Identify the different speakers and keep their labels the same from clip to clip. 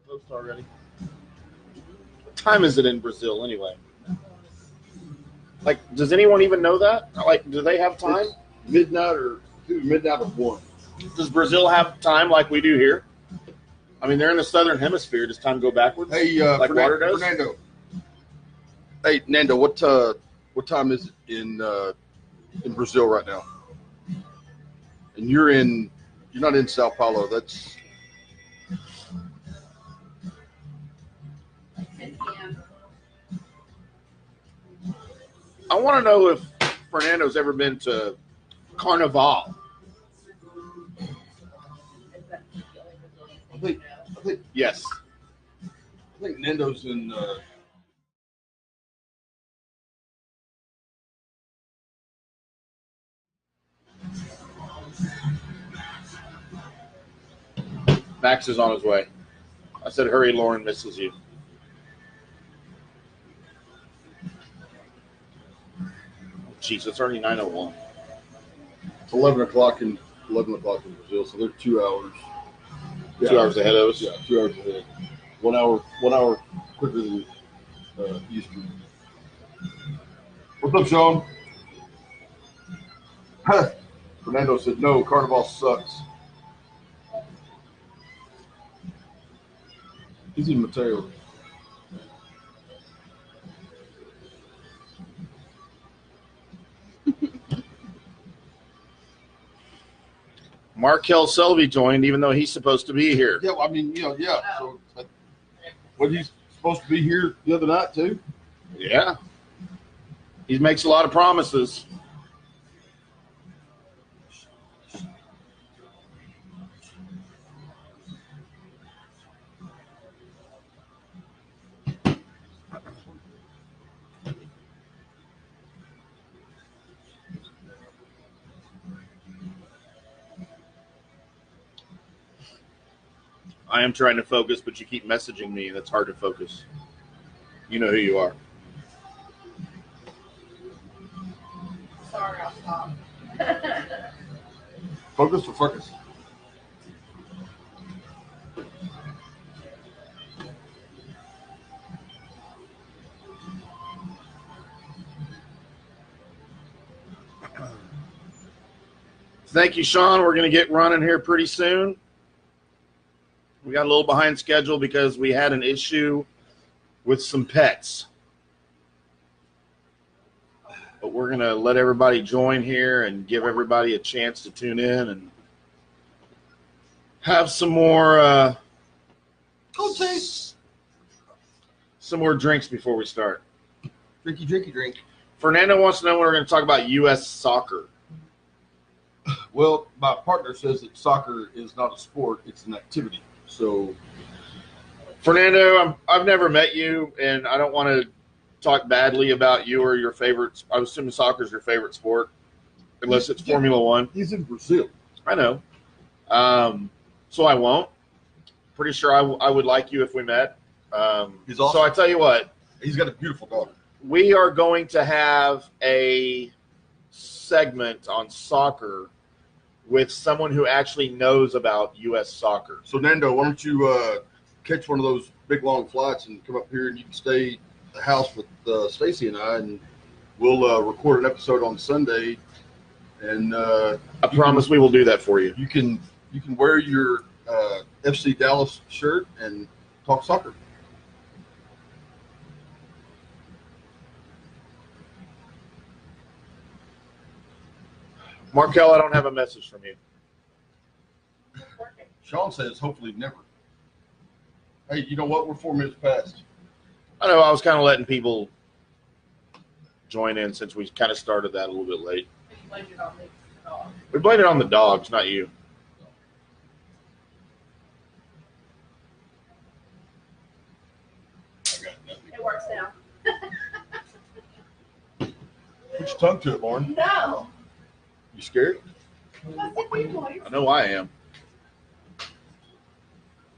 Speaker 1: Post already. What time is it in Brazil anyway? Like, does anyone even know that? Like, do they have time?
Speaker 2: It's midnight or midnight before.
Speaker 1: Does Brazil have time like we do here? I mean, they're in the southern hemisphere. Does time go backwards?
Speaker 2: Hey,
Speaker 1: like water does?
Speaker 2: Fernando. Hey, Nando, what time is it in Brazil right now? And you're not in Sao Paulo. That's
Speaker 3: 10 p.m.
Speaker 1: I want to know if Fernando's ever been to Carnival.
Speaker 2: I think
Speaker 1: Yes.
Speaker 2: I think Nando's in.
Speaker 1: Max is on his way. I said, hurry, Lauren misses you. Jeez, it's already 9:01.
Speaker 2: It's 11 o'clock in Brazil, so they're 2 hours.
Speaker 1: 2 hours ahead of us.
Speaker 2: Yeah, 2 hours ahead. 1 hour quicker than Eastern. What's up, Sean? Fernando said, no, Carnival sucks. He's in Mateo.
Speaker 1: Markel Selvey joined, even though he's supposed to be here.
Speaker 2: Yeah, I mean, yeah. So, was he supposed to be here the other night too?
Speaker 1: Yeah. He makes a lot of promises. I am trying to focus, but you keep messaging me, and it's hard to focus. You know who you are.
Speaker 3: Sorry, I'll stop.
Speaker 2: Focus for focus.
Speaker 1: Thank you, Sean. We're going to get running here pretty soon. We got a little behind schedule because we had an issue with some pets. But we're going to let everybody join here and give everybody a chance to tune in and have some more some more drinks before we start.
Speaker 2: Drink.
Speaker 1: Fernando wants to know when we're going to talk about U.S. soccer.
Speaker 2: Well, my partner says that soccer is not a sport; it's an activity. So,
Speaker 1: Fernando, I've never met you, and I don't want to talk badly about you or your favorite. I was assuming soccer is your favorite sport, unless it's Formula One.
Speaker 2: He's in Brazil.
Speaker 1: I know. So I won't. Pretty sure I would like you if we met.
Speaker 2: He's awesome.
Speaker 1: So I tell you what.
Speaker 2: He's got a beautiful daughter.
Speaker 1: We are going to have a segment on soccer with someone who actually knows about U.S. soccer.
Speaker 2: So, Nando, why don't you catch one of those big, long flights and come up here, and you can stay at the house with Stacy and I, and we'll record an episode on Sunday. And
Speaker 1: I promise we will do that for you.
Speaker 2: You can wear your FC Dallas shirt and talk soccer.
Speaker 1: Markel, I don't have a message from you.
Speaker 2: Sean says hopefully never. Hey, you know what? We're 4 minutes past.
Speaker 1: I know I was kind of letting people join in since we kind of started that a little bit late. We blamed it on the dogs, not you.
Speaker 3: It works now.
Speaker 2: Put your tongue to it, Lauren.
Speaker 3: No.
Speaker 2: You scared?
Speaker 1: I know I am.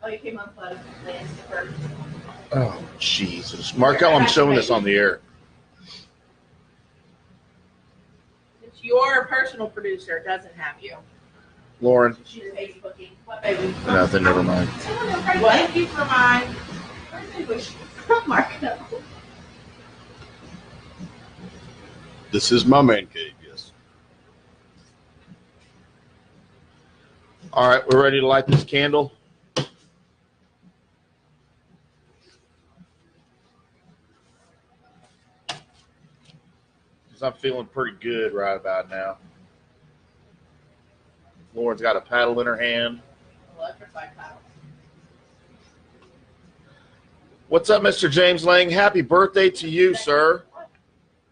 Speaker 3: Oh, you came unplugged.
Speaker 1: Oh, Jesus. Markel, I'm showing this on the air.
Speaker 3: It's your personal producer doesn't have you.
Speaker 1: Lauren.
Speaker 3: She's Facebooking. What, baby?
Speaker 1: Nothing, never mind.
Speaker 3: Thank you for my birthday wish. Marco.
Speaker 2: This is my man cave, yes.
Speaker 1: All right, we're ready to light this candle. I'm feeling pretty good right about now. Lauren's got a paddle in her hand.
Speaker 3: Electrified paddle.
Speaker 1: What's up, Mr. James Lang? Happy birthday to you, sir.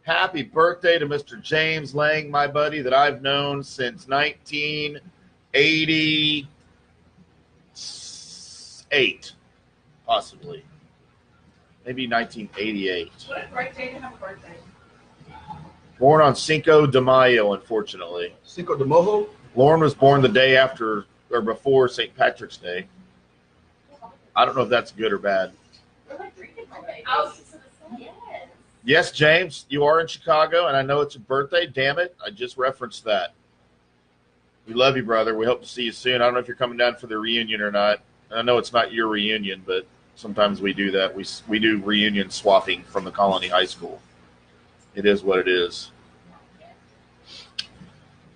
Speaker 1: Happy birthday to Mr. James Lang, my buddy that I've known since 1988, possibly. Maybe 1988.
Speaker 3: What a great day to have a birthday.
Speaker 1: Born on Cinco de Mayo, unfortunately.
Speaker 2: Cinco de Mojo?
Speaker 1: Lauren was born the day after or before St. Patrick's Day. I don't know if that's good or bad.
Speaker 3: We're like drinking my baby. Yes.
Speaker 1: Yes, James, you are in Chicago, and I know it's your birthday. Damn it, I just referenced that. We love you, brother. We hope to see you soon. I don't know if you're coming down for the reunion or not. I know it's not your reunion, but sometimes we do that. We do reunion swapping from the Colony High School. It is what it is.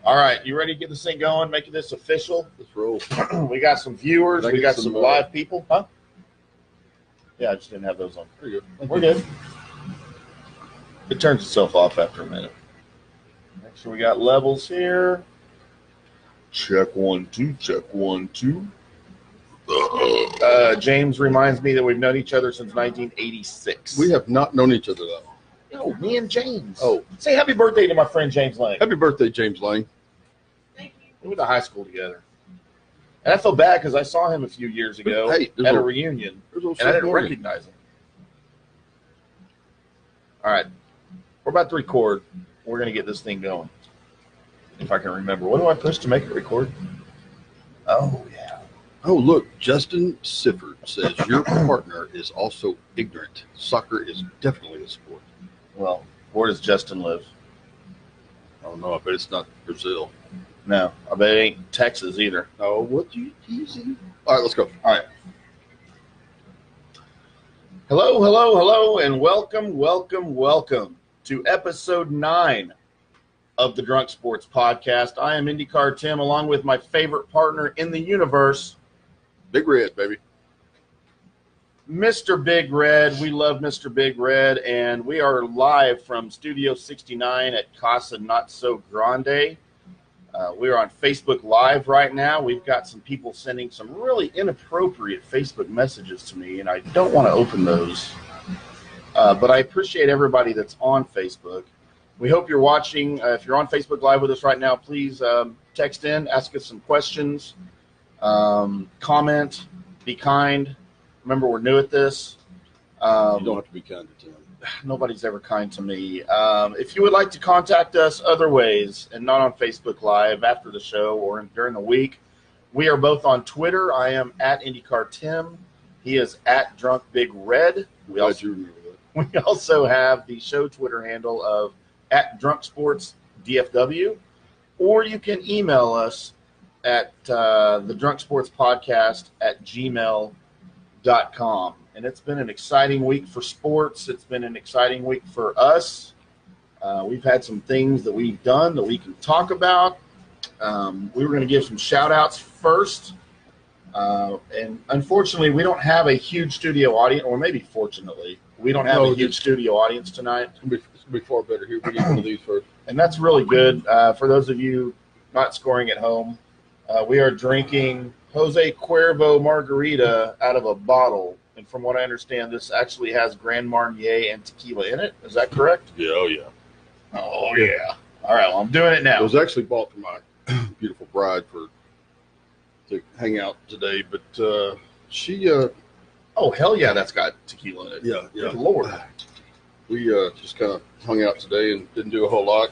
Speaker 1: All right, you ready to get this thing going, making this official?
Speaker 2: Let's roll.
Speaker 1: We got some viewers. We got some live people. Huh? Yeah, I just didn't have those on.
Speaker 2: There you go.
Speaker 1: We're good. It turns itself off after a minute. Make sure we got levels here. Check 1, 2. Check 1, 2. James reminds me that we've known each other since 1986.
Speaker 2: We have not known each other that long.
Speaker 1: No, me and James.
Speaker 2: Oh.
Speaker 1: Say happy birthday to my friend James Lang.
Speaker 2: Happy birthday, James Lang.
Speaker 3: Thank you.
Speaker 1: We went to high school together. And I feel bad because I saw him a few years ago
Speaker 2: Hey,
Speaker 1: at a reunion, and I didn't recognize him. All right. We're about to record. We're going to get this thing going. If I can remember. What do I push to make it record? Oh, yeah.
Speaker 2: Oh, look, Justin Sifford says your partner is also ignorant. Soccer is definitely a sport.
Speaker 1: Well, where does Justin live?
Speaker 2: I don't know. I bet it's not Brazil.
Speaker 1: No, I bet it ain't Texas either.
Speaker 2: Oh, what you easy? All right, let's go.
Speaker 1: All right. Hello, hello, hello, and welcome, welcome, welcome to episode 9 of the Drunk Sports Podcast. I am IndyCarTim, along with my favorite partner in the universe,
Speaker 2: Big Red, baby.
Speaker 1: Mr. Big Red. We love Mr. Big Red, and we are live from Studio 69 at Casa Not So Grande. We're on Facebook Live right now. We've got some people sending some really inappropriate Facebook messages to me, and I don't want to open those. But I appreciate everybody that's on Facebook. We hope you're watching. If you're on Facebook Live with us right now, please text in, ask us some questions, comment, be kind. Remember, we're new at this.
Speaker 2: You don't have to be kind to Tim.
Speaker 1: Nobody's ever kind to me. If you would like to contact us other ways and not on Facebook Live after the show or during the week, we are both on Twitter. I am at IndyCarTim. He is at DrunkBigRed. We also have the show Twitter handle of at DrunkSportsDFW. Or you can email us at the drunksportspodcast@gmail.com. And it's been an exciting week for sports. It's been an exciting week for us. We've had some things that we've done that we can talk about. We were going to give some shout-outs first. And unfortunately, we don't have a huge studio audience, or maybe fortunately, we don't have a huge studio audience tonight.
Speaker 2: It's going to be far better here. We need one of these first.
Speaker 1: And that's really good. For those of you not scoring at home, we are drinking Jose Cuervo margarita out of a bottle. And from what I understand, this actually has Grand Marnier and tequila in it. Is that correct?
Speaker 2: Yeah, oh, yeah.
Speaker 1: Oh, yeah. All right, well, I'm doing it now.
Speaker 2: It was actually bought for my beautiful bride to hang out today, but she
Speaker 1: oh, hell yeah, that's got tequila in it.
Speaker 2: Yeah.
Speaker 1: Good Lord.
Speaker 2: We just kind of hung out today and didn't do a whole lot,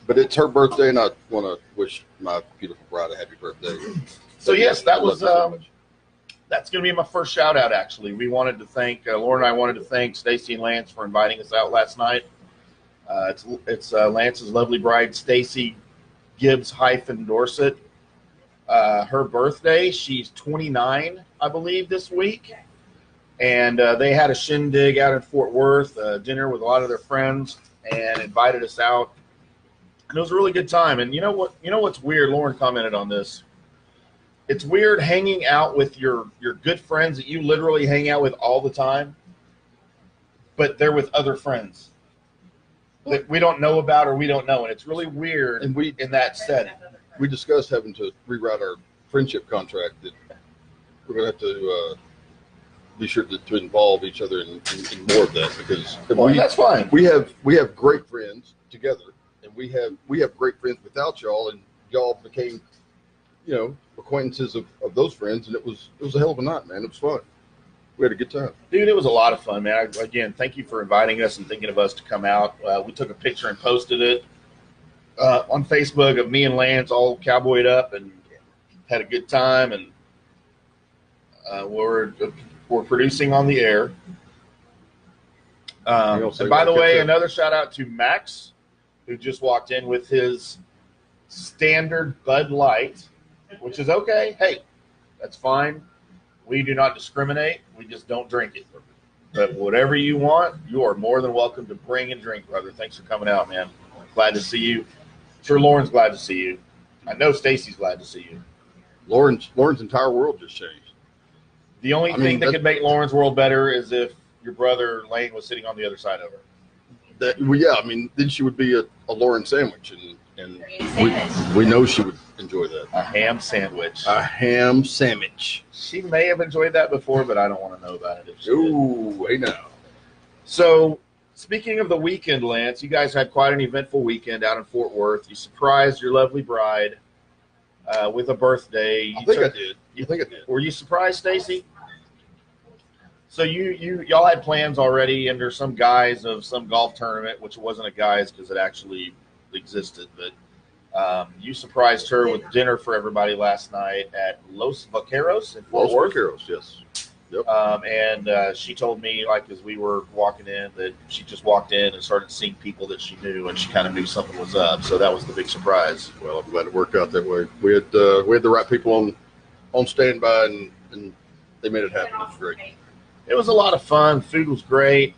Speaker 2: but it's her birthday, and I want to wish my beautiful bride a happy birthday.
Speaker 1: So yes, that was that's going to be my first shout out. Actually, we wanted to thank Lauren and I wanted to thank Stacy and Lance for inviting us out last night. It's Lance's lovely bride, Stacy Gibbs-Dorset. her birthday. She's 29, I believe, this week. And they had a shindig out in Fort Worth, dinner with a lot of their friends, and invited us out. And it was a really good time. And you know what? You know what's weird? Lauren commented on this. It's weird hanging out with your good friends that you literally hang out with all the time, but they're with other friends that we don't know about or we don't know. And it's really weird in that setting.
Speaker 2: We discussed having to rewrite our friendship contract, that we're going to have to be sure to involve each other in more of that, because
Speaker 1: that's fine.
Speaker 2: We have great friends together, and we have great friends without y'all, and y'all became, acquaintances of those friends, and it was a hell of a night, man. It was fun. We had a good time.
Speaker 1: Dude, it was a lot of fun, man. Again, thank you for inviting us and thinking of us to come out. We took a picture and posted it on Facebook of me and Lance all cowboyed up and had a good time, and we're producing on the air. And by the way, another shout out to Max, who just walked in with his standard Bud Light, which is okay. Hey, that's fine. We do not discriminate. We just don't drink it. But whatever you want, you are more than welcome to bring and drink, brother. Thanks for coming out, man. Glad to see you. Sure, Lauren's glad to see you. I know Stacy's glad to see you.
Speaker 2: Lauren's entire world just changed.
Speaker 1: The only thing that could make Lauren's world better is if your brother Lane was sitting on the other side of her.
Speaker 2: Then she would be a Lauren sandwich, and we know she would enjoy that.
Speaker 1: A ham sandwich.
Speaker 2: A ham sandwich.
Speaker 1: She may have enjoyed that before, but I don't want to know about it.
Speaker 2: Ooh, hey now.
Speaker 1: So, speaking of the weekend, Lance, you guys had quite an eventful weekend out in Fort Worth. You surprised your lovely bride with a birthday.
Speaker 2: I think I did.
Speaker 1: Were you surprised, Stacy? So y'all had plans already under some guise of some golf tournament, which wasn't a guise because it actually existed, but you surprised her with dinner for everybody last night at Los Vaqueros in Fort Worth.
Speaker 2: Vaqueros, yes. Yep.
Speaker 1: And she told me, as we were walking in, that she just walked in and started seeing people that she knew, and she kind of knew something was up. So that was the big surprise.
Speaker 2: Well, I'm glad it worked out that way. We had the right people on standby, and they made it happen. It was great.
Speaker 1: It was a lot of fun. Food was great.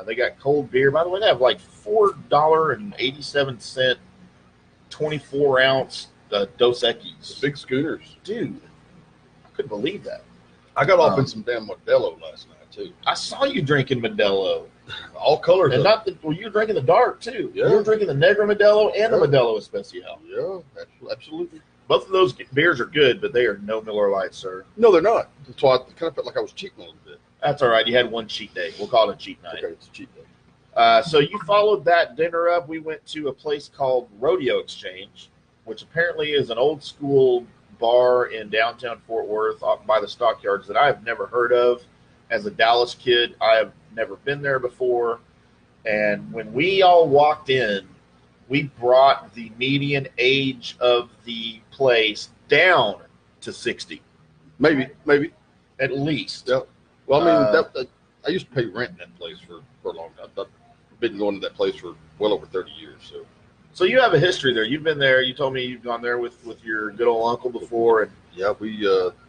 Speaker 1: They got cold beer. By the way, they have $4.87 24-ounce Dos Equis.
Speaker 2: Big schooners.
Speaker 1: Dude, I couldn't believe that.
Speaker 2: I got off in some damn Modelo last night, too.
Speaker 1: I saw you drinking Modelo.
Speaker 2: All colors.
Speaker 1: And you were drinking the dark, too.
Speaker 2: Yeah.
Speaker 1: You were drinking the Negra Modelo and the Modelo Especial.
Speaker 2: Yeah, absolutely.
Speaker 1: Both of those beers are good, but they are no Miller Lite, sir.
Speaker 2: No, they're not. That's why I kind of felt like I was cheating a little bit.
Speaker 1: That's all right. You had one cheat day. We'll call it a cheat night.
Speaker 2: Okay, it's a cheat day.
Speaker 1: So you followed that dinner up. We went to a place called Rodeo Exchange, which apparently is an old school bar in downtown Fort Worth by the stockyards that I have never heard of. As a Dallas kid, I have never been there before. And when we all walked in, we brought the median age of the place down to 60.
Speaker 2: Maybe.
Speaker 1: At least.
Speaker 2: Yeah. Well, I used to pay rent in that place for a long time. I've been going to that place for well over 30 years.
Speaker 1: So you have a history there. You've been there. You told me you've gone there with your good old uncle before. And
Speaker 2: yeah, we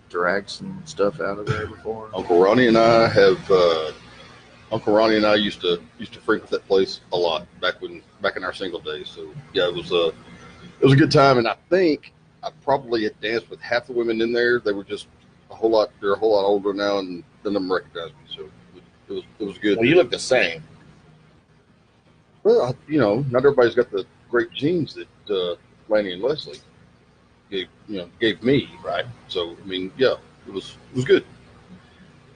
Speaker 1: dragged some stuff out of there before.
Speaker 2: Uncle Ronnie and I used to frequent that place a lot back in our single days. So yeah, it was a good time. And I think I probably had danced with half the women in there. They were just they're a whole lot older now, and none of them recognized me. So it was good.
Speaker 1: Well, you look the same.
Speaker 2: Well, not everybody's got the great genes that Lanny and Leslie gave me.
Speaker 1: Right.
Speaker 2: So yeah, it was good.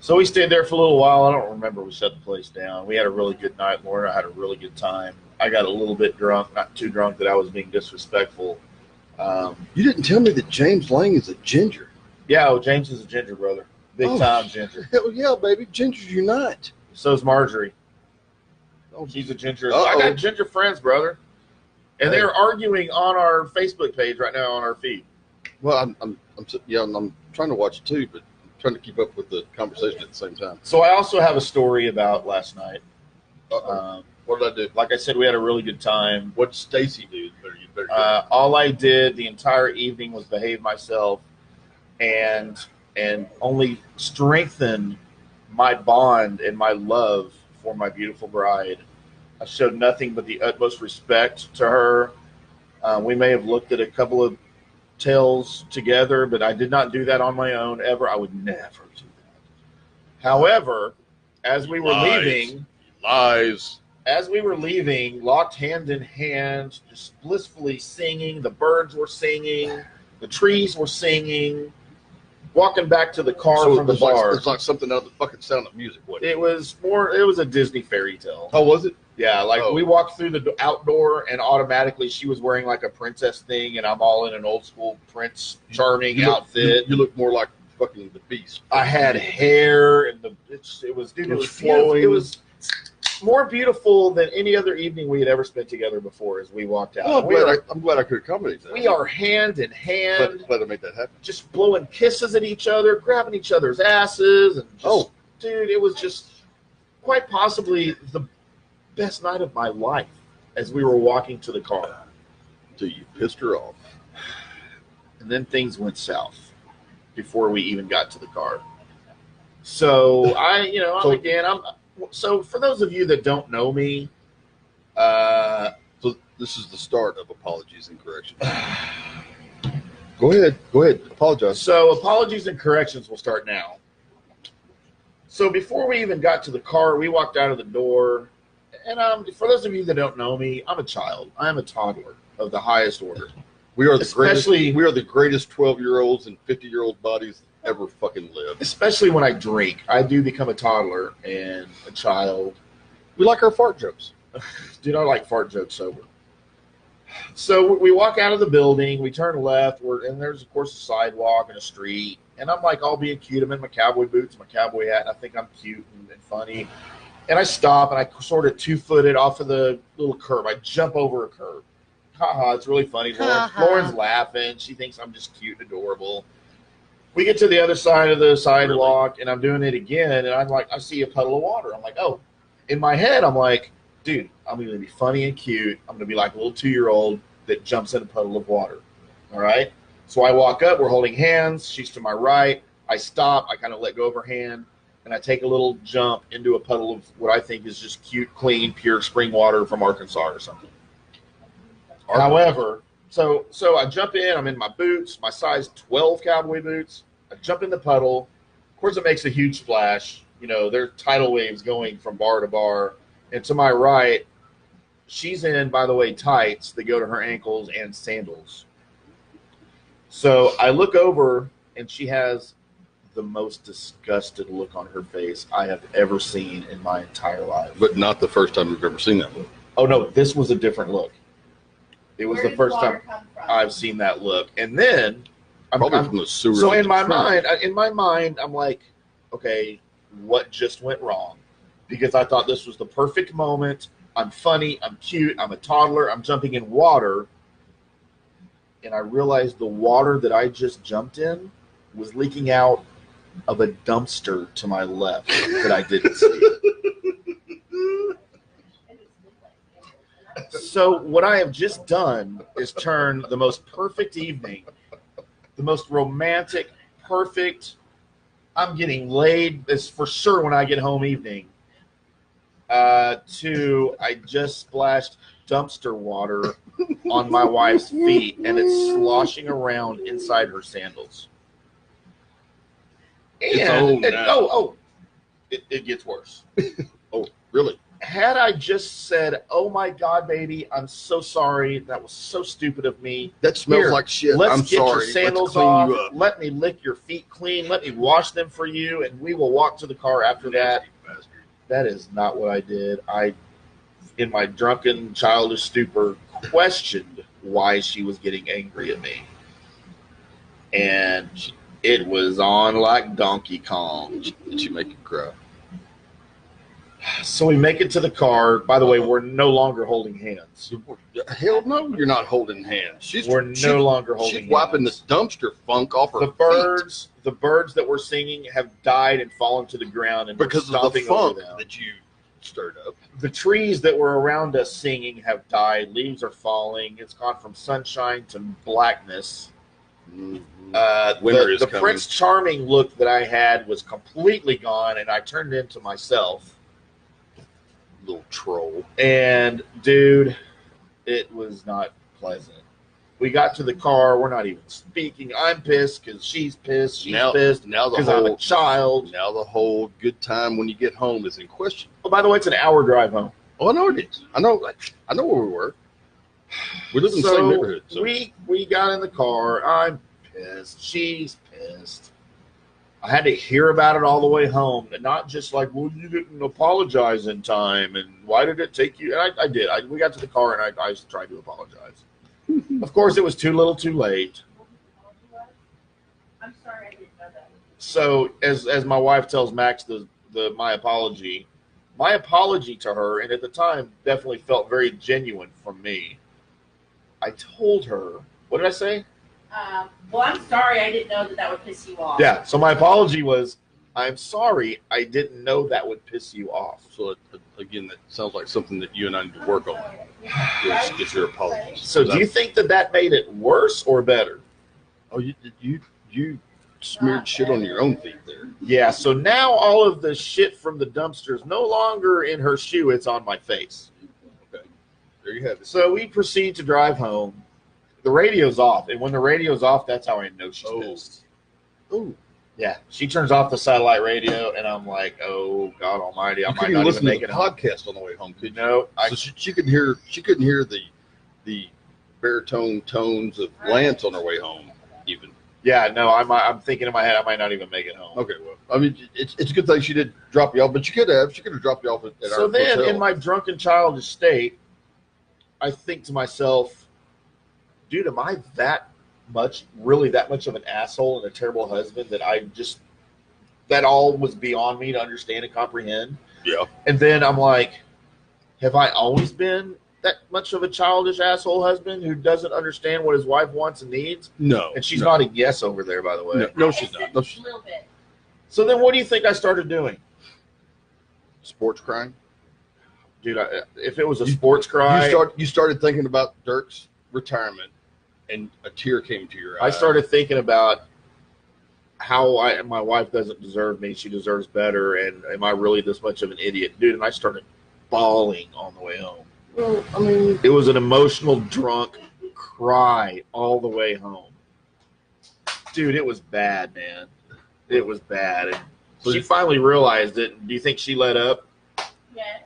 Speaker 1: So we stayed there for a little while. I don't remember. We shut the place down. We had a really good night, Lauren. I had a really good time. I got a little bit drunk, not too drunk that I was being disrespectful.
Speaker 2: You didn't tell me that James Lang is a ginger.
Speaker 1: Yeah, well, James is a ginger, brother. Big time ginger.
Speaker 2: Hell yeah, baby. Gingers unite.
Speaker 1: So's Marjorie. Oh, she's a ginger. I got ginger friends, brother. And they're arguing on our Facebook page right now on our feed.
Speaker 2: Well, I'm trying to watch it too, but I'm trying to keep up with the conversation at the same time.
Speaker 1: So I also have a story about last night.
Speaker 2: What did I do?
Speaker 1: Like I said, we had a really good time.
Speaker 2: What did Stacy do?
Speaker 1: All I did the entire evening was behave myself. and only strengthen my bond and my love for my beautiful bride. I showed nothing but the utmost respect to her. We may have looked at a couple of tails together, but I did not do that on my own ever. I would never do that. However, as we were leaving, locked hand in hand, just blissfully singing, the birds were singing, the trees were singing, walking back to the car from the bar.
Speaker 2: It's like something out of the fucking Sound of Music.
Speaker 1: It was a Disney fairy tale.
Speaker 2: Oh, was it?
Speaker 1: Yeah, we walked through the outdoor, and automatically she was wearing like a princess thing, and I'm all in an old school Prince Charming outfit.
Speaker 2: You look more like fucking the Beast.
Speaker 1: I had hair, and it was flowing. It was more beautiful than any other evening we had ever spent together before. As we walked out,
Speaker 2: I'm glad I could accommodate that.
Speaker 1: We are hand in hand.
Speaker 2: Glad to make that happen.
Speaker 1: Just blowing kisses at each other, grabbing each other's asses, and dude, it was just quite possibly the best night of my life as we were walking to the car.
Speaker 2: Until you pissed her off.
Speaker 1: And then things went south before we even got to the car. So so for those of you that don't know me,
Speaker 2: so this is the start of apologies and corrections. Go ahead, apologize.
Speaker 1: So apologies and corrections will start now. So before we even got to the car, we walked out of the door. And for those of you that don't know me, I'm a child. I am a toddler of the highest order.
Speaker 2: We are the greatest 12-year-olds and 50-year-old bodies ever fucking lived.
Speaker 1: Especially when I drink, I do become a toddler and a child.
Speaker 2: We like our fart jokes.
Speaker 1: Dude, I like fart jokes sober. So we walk out of the building, we turn left, and there's of course a sidewalk and a street. And I'm like all being cute. I'm in my cowboy boots, my cowboy hat, and I think I'm cute and funny. And I stop, and I sort of two-footed off of the little curb. I jump over a curb. Ha-ha, it's really funny. Lauren's laughing. She thinks I'm just cute and adorable. We get to the other side of the sidewalk, and I'm doing it again, and I'm like, I see a puddle of water. I'm like, oh. In my head, I'm like, dude, I'm going to be funny and cute. I'm going to be like a little 2-year-old that jumps in a puddle of water. All right? So I walk up. We're holding hands. She's to my right. I stop. I kind of let go of her hand. And I take a little jump into a puddle of what I think is just cute, clean, pure spring water from Arkansas or something. However, so I jump in. I'm in my boots, my size 12 cowboy boots. I jump in the puddle. Of course, it makes a huge splash. You know, there's tidal waves going from bar to bar. And to my right, she's in, by the way, tights that go to her ankles and sandals. So I look over, and she has the most disgusted look on her face I have ever seen in my entire life.
Speaker 2: But not the first time you've ever seen that look.
Speaker 1: Oh, no, this was a different look. It was the first time I've seen that look. And then
Speaker 2: from the sewer.
Speaker 1: So in my mind, I'm like, okay, what just went wrong? Because I thought this was the perfect moment. I'm funny, I'm cute, I'm a toddler, I'm jumping in water. And I realized the water that I just jumped in was leaking out of a dumpster to my left that I didn't see. So what I have just done is turn the most perfect evening, the most romantic, perfect, I'm getting laid, is for sure when I get home evening, to I just splashed dumpster water on my wife's feet, and it's sloshing around inside her sandals. And it gets worse.
Speaker 2: Oh, really?
Speaker 1: Had I just said, "Oh my God, baby, I'm so sorry. That was so stupid of me.
Speaker 2: That smells like shit.
Speaker 1: Let's
Speaker 2: I'm
Speaker 1: get
Speaker 2: sorry.
Speaker 1: your sandals off. Let me lick your feet clean. Let me wash them for you, and we will walk to the car after that." That is not what I did. I, in my drunken, childish stupor, questioned why she was getting angry at me, and it was on like Donkey Kong.
Speaker 2: Did she make you cry?
Speaker 1: So we make it to the car. By the way, we're no longer holding hands.
Speaker 2: Hell no, you're not holding hands.
Speaker 1: We're no longer holding hands.
Speaker 2: She's wiping the dumpster funk off her feet.
Speaker 1: The birds that were singing have died and fallen to the ground, and
Speaker 2: because of the funk that you stirred up.
Speaker 1: The trees that were around us singing have died. Leaves are falling. It's gone from sunshine to blackness.
Speaker 2: Winter is
Speaker 1: the
Speaker 2: coming.
Speaker 1: Prince Charming look that I had was completely gone, and I turned into myself.
Speaker 2: Little troll.
Speaker 1: And, dude, it was not pleasant. We got to the car. We're not even speaking. I'm pissed because she's pissed. She's pissed because I'm a child.
Speaker 2: Now the whole good time when you get home is in question.
Speaker 1: Oh, by the way, it's an hour drive home.
Speaker 2: Oh, I know it is. I know where we were. We live in the same neighborhood. So
Speaker 1: we got in the car. I'm pissed. She's pissed. I had to hear about it all the way home, and not just like, well, you didn't apologize in time, and why did it take you? And I did. We got to the car, and I tried to apologize. Of course, it was too little, too late.
Speaker 3: I'm sorry, I didn't know that.
Speaker 1: So, as my wife tells Max my apology to her, and at the time definitely felt very genuine from me. I told her, what did I say?
Speaker 3: Well, I'm sorry, I didn't know that would piss you off.
Speaker 1: Yeah. So my apology was, I'm sorry, I didn't know that would piss you off.
Speaker 2: So again, that sounds like something that you and I need to work on. Is your apology.
Speaker 1: So do you think that made it worse or better?
Speaker 2: Oh, you smeared shit on your own feet there.
Speaker 1: Yeah. So now all of the shit from the dumpster is no longer in her shoe; it's on my face.
Speaker 2: Okay. There you have it.
Speaker 1: So we proceed to drive home. The radio's off, and when the radio's off, that's how I know she's pissed.
Speaker 2: Oh.
Speaker 1: Yeah, she turns off the satellite radio, and I'm like, "Oh God Almighty, I might not even make it home."
Speaker 2: Podcast on the way home, could you?
Speaker 1: No,
Speaker 2: so she couldn't hear. She couldn't hear the baritone tones of Lance on her way home, even.
Speaker 1: Yeah, no, I'm thinking in my head, I might not even make it home.
Speaker 2: Okay, well, I mean, it's a good thing she did drop you off, but she could have dropped you off at our
Speaker 1: So then,
Speaker 2: hotel.
Speaker 1: in my drunken childish state, I think to myself, dude, am I that much of an asshole and a terrible husband that all was beyond me to understand and comprehend?
Speaker 2: Yeah.
Speaker 1: And then I'm like, have I always been that much of a childish asshole husband who doesn't understand what his wife wants and needs?
Speaker 2: No.
Speaker 1: And she's nodding yes over there, by the way.
Speaker 2: No, she's not. No,
Speaker 3: A little bit.
Speaker 1: So then what do you think I started doing?
Speaker 2: Sports crying?
Speaker 1: Dude, if it was a sports cry.
Speaker 2: You started thinking about Dirk's retirement, and a tear came to your eye.
Speaker 1: I started thinking about how my wife doesn't deserve me. She deserves better. And am I really this much of an idiot? Dude, and I started bawling on the way home.
Speaker 2: Well, I mean,
Speaker 1: it was an emotional, drunk cry all the way home. Dude, it was bad, man. It was bad. And she finally realized it. Do you think she let up?
Speaker 3: Yes.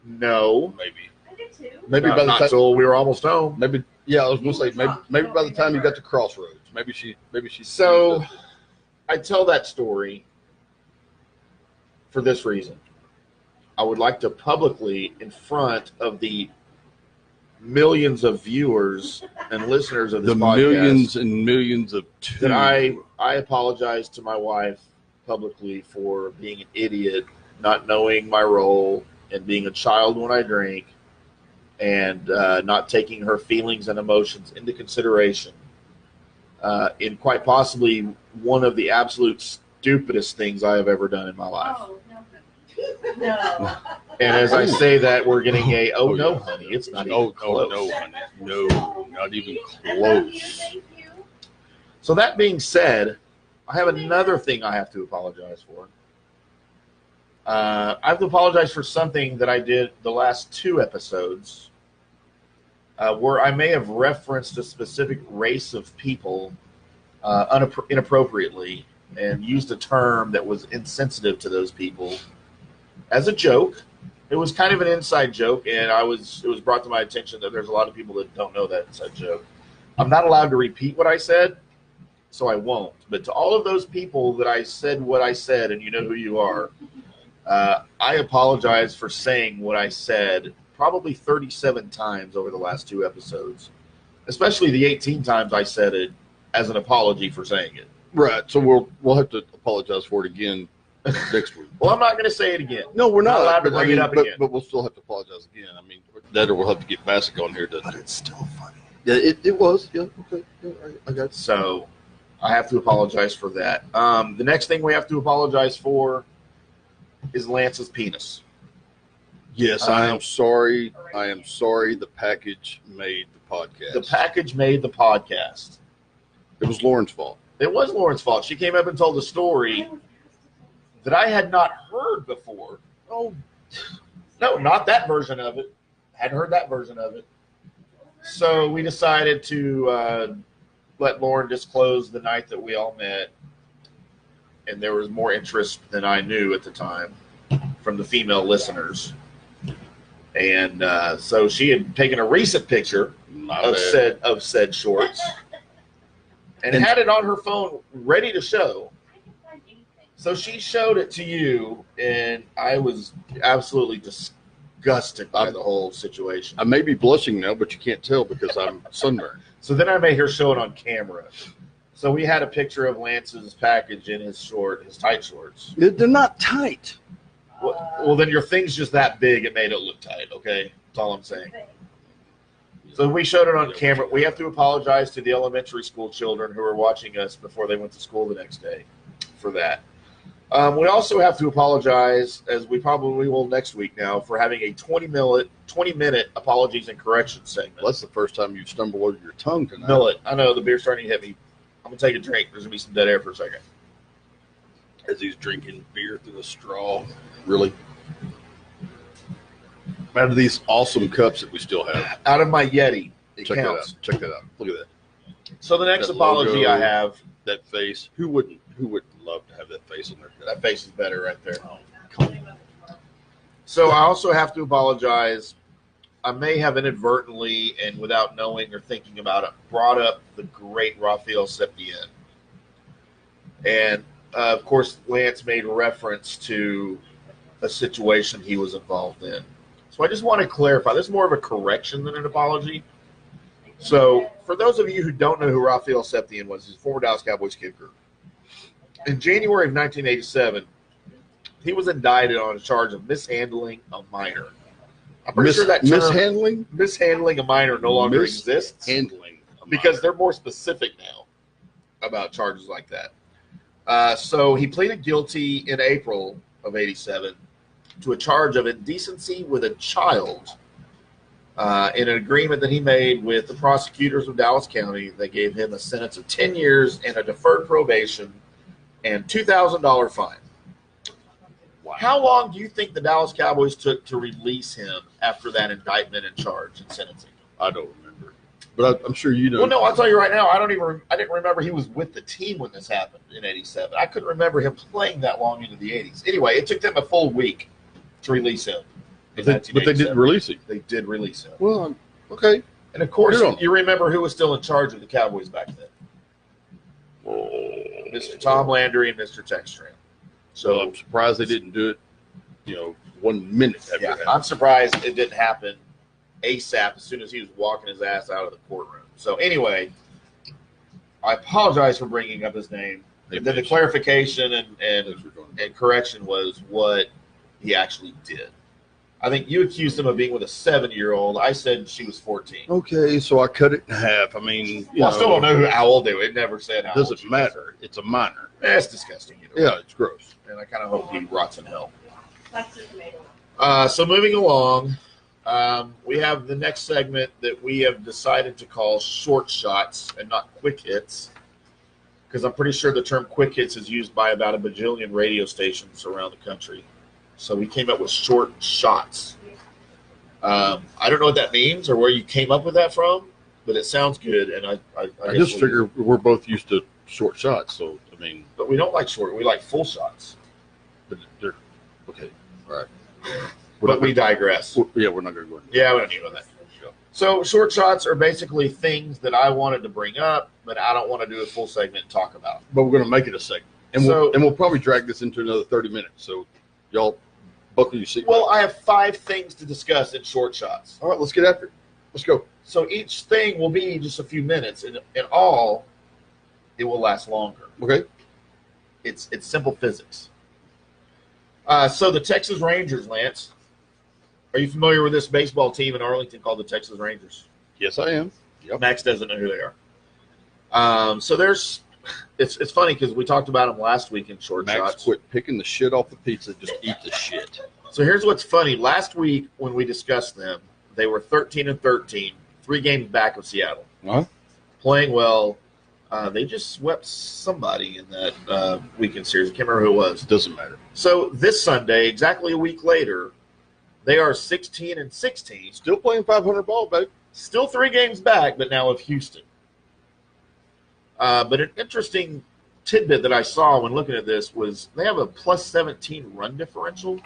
Speaker 1: No.
Speaker 2: Maybe.
Speaker 3: I did too.
Speaker 2: Maybe by the
Speaker 1: not
Speaker 2: time
Speaker 1: till we were almost home.
Speaker 2: Maybe. Yeah, I was going to say maybe by the time you got to Crossroads, maybe she.
Speaker 1: So, I tell that story for this reason. I would like to publicly, in front of the millions of viewers and listeners of this podcast,
Speaker 2: millions and millions of
Speaker 1: that I apologize to my wife publicly for being an idiot, not knowing my role, and being a child when I drink, and not taking her feelings and emotions into consideration in quite possibly one of the absolute stupidest things I have ever done in my life.
Speaker 3: Oh, no.
Speaker 1: And as I say that, we're getting no, honey, it's not even close.
Speaker 2: No, honey. No, not even close.
Speaker 1: So that being said, I have another thing I have to apologize for. I have to apologize for something that I did the last 2 episodes where I may have referenced a specific race of people inappropriately and used a term that was insensitive to those people as a joke. It was kind of an inside joke, and it was brought to my attention that there's a lot of people that don't know that inside joke. I'm not allowed to repeat what I said, so I won't. But to all of those people that I said what I said, and you know who you are, I apologize for saying what I said probably 37 times over the last 2 episodes, especially the 18 times I said it as an apology for saying it.
Speaker 2: Right. So we'll have to apologize for it again next week.
Speaker 1: Well, I'm not going to say it again.
Speaker 2: No, we're not
Speaker 1: allowed to bring it up again.
Speaker 2: But we'll still have to apologize again. I mean, that or we'll have to get Bassick on here.
Speaker 1: But it's still funny.
Speaker 2: Yeah, it was. Yeah, okay. Yeah, I got it.
Speaker 1: So I have to apologize for that. The next thing we have to apologize for is Lance's penis.
Speaker 2: Yes, I am sorry. I am sorry the package made the podcast.
Speaker 1: The package made the podcast.
Speaker 2: It was Lauren's fault.
Speaker 1: It was Lauren's fault. She came up and told a story that I had not heard before. Oh, no, not that version of it. Hadn't heard that version of it. So we decided to let Lauren disclose the night that we all met. And there was more interest than I knew at the time from the female listeners. And so she had taken a recent picture of said shorts and had it on her phone ready to show. So she showed it to you, and I was absolutely disgusted by the whole situation.
Speaker 2: I may be blushing now, but you can't tell because I'm sunburned.
Speaker 1: So then I made her show it on camera. So we had a picture of Lance's package in his tight shorts.
Speaker 2: They're not tight.
Speaker 1: Well, then your thing's just that big, it made it look tight, okay? That's all I'm saying. So we showed it on camera. We have to apologize to the elementary school children who were watching us before they went to school the next day for that. We also have to apologize, as we probably will next week now, for having a 20-minute apologies and corrections segment.
Speaker 2: Well, that's the first time you've stumbled over your tongue tonight.
Speaker 1: Millet. I know, the beer's starting to hit me. I'm going to take a drink. There's going to be some dead air for a second.
Speaker 2: As he's drinking beer through a straw. Really? Out of these awesome cups that we still have.
Speaker 1: Out of my Yeti.
Speaker 2: Check that out. Check that out. Look at that.
Speaker 1: So the next apology I have.
Speaker 2: That face. Who wouldn't love to have that face on their cup?
Speaker 1: That face is better right there. Oh, come on. So I also have to apologize. I may have inadvertently and without knowing or thinking about it brought up the great Raphael Septien. And, of course, Lance made reference to a situation he was involved in. So I just want to clarify. This is more of a correction than an apology. So for those of you who don't know who Raphael Septien was, he's a former Dallas Cowboys kicker. In January of 1987, he was indicted on a charge of mishandling a minor. I'm pretty sure that term, mishandling a minor no longer exists. Because they're more specific now about charges like that. So he pleaded guilty in April of 87 to a charge of indecency with a child in an agreement that he made with the prosecutors of Dallas County. They gave him a sentence of 10 years and a deferred probation and $2,000 fine. Wow. How long do you think the Dallas Cowboys took to release him after that indictment and charge and sentencing?
Speaker 2: I don't remember. But I'm sure you know.
Speaker 1: Well, no, I'll tell you right now, I didn't remember he was with the team when this happened in 87. I couldn't remember him playing that long into the 80s. Anyway, it took them a full week to release him.
Speaker 2: But they didn't release him.
Speaker 1: They did release him.
Speaker 2: Well, okay.
Speaker 1: And, of course, you remember who was still in charge of the Cowboys back then. Mr. Tom Landry and Mr. Textran.
Speaker 2: So I'm surprised they didn't do it, 1 minute after that. I'm
Speaker 1: surprised it didn't happen ASAP as soon as he was walking his ass out of the courtroom. So anyway, I apologize for bringing up his name. And then the clarification and correction was what he actually did. I think you accused him of being with a 7-year-old. I said she was 14.
Speaker 2: Okay, so I cut it in half. I mean,
Speaker 1: I still don't know how old they were. It never said how old.
Speaker 2: Doesn't matter. It's a minor.
Speaker 1: It's disgusting.
Speaker 2: Yeah, it's gross.
Speaker 1: And I kind of hope he rots in hell. So moving along, we have the next segment that we have decided to call short shots and not quick hits, because I'm pretty sure the term quick hits is used by about a bajillion radio stations around the country. So we came up with short shots. I don't know what that means or where you came up with that from, but it sounds good. And I
Speaker 2: just figure we're both used to short shots. So, I mean.
Speaker 1: But we don't like short. We like full shots.
Speaker 2: But they're okay. All right.
Speaker 1: But we digress.
Speaker 2: Yeah, we're not going to go into
Speaker 1: that. Yeah, we don't need to go that. So short shots are basically things that I wanted to bring up, but I don't want to do a full segment and talk about.
Speaker 2: But we're going to make it a segment. And we'll probably drag this into another 30 minutes. So y'all buckle your seat.
Speaker 1: Well, I have 5 things to discuss in short shots.
Speaker 2: All right, let's get after it. Let's go.
Speaker 1: So each thing will be just a few minutes, and in all, it will last longer.
Speaker 2: Okay.
Speaker 1: It's simple physics. So the Texas Rangers, Lance. Are you familiar with this baseball team in Arlington called the Texas Rangers?
Speaker 2: Yes, I am.
Speaker 1: Yep. Max doesn't know who they are. So it's funny because we talked about them last week in short shots.
Speaker 2: Max quit picking the shit off the pizza. Just eat the shit.
Speaker 1: So here's what's funny. Last week when we discussed them, they were 13-13, 3 games back of Seattle.
Speaker 2: Huh?
Speaker 1: Playing well, They just swept somebody in that weekend series. I can't remember who it was.
Speaker 2: Doesn't matter.
Speaker 1: So this Sunday, exactly a week later, they are 16-16.
Speaker 2: Still playing 500 ball, babe.
Speaker 1: Still 3 games back, but now of Houston. But an interesting tidbit that I saw when looking at this was they have a plus 17 run differential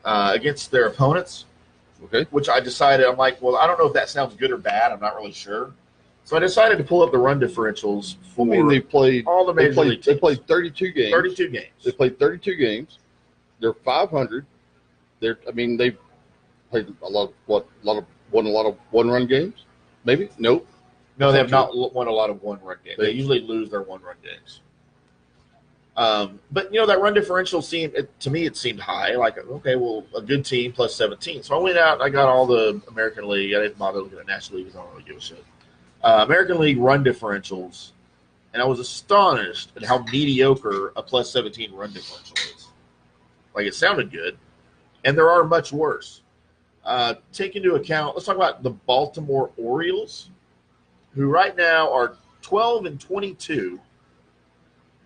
Speaker 1: against their opponents.
Speaker 2: Okay.
Speaker 1: Which I decided, I'm like, well, I don't know if that sounds good or bad. I'm not really sure. So I decided to pull up the run differentials for
Speaker 2: they played
Speaker 1: all the major league teams.
Speaker 2: They played 32 games.
Speaker 1: 32 games.
Speaker 2: They played 32 games. They're 500. They played a lot of one-run games. Maybe nope.
Speaker 1: No, they have not won a lot of one-run games. They usually lose their one-run games. But that run differential to me it seemed high. Like, okay, well, a good team plus 17. So I went out and I got all the American League. I didn't bother looking at National League because I don't really give a shit. American League run differentials, and I was astonished at how mediocre a plus 17 run differential is. Like, it sounded good, and there are much worse. Take into account, let's talk about the Baltimore Orioles, who right now are 12-22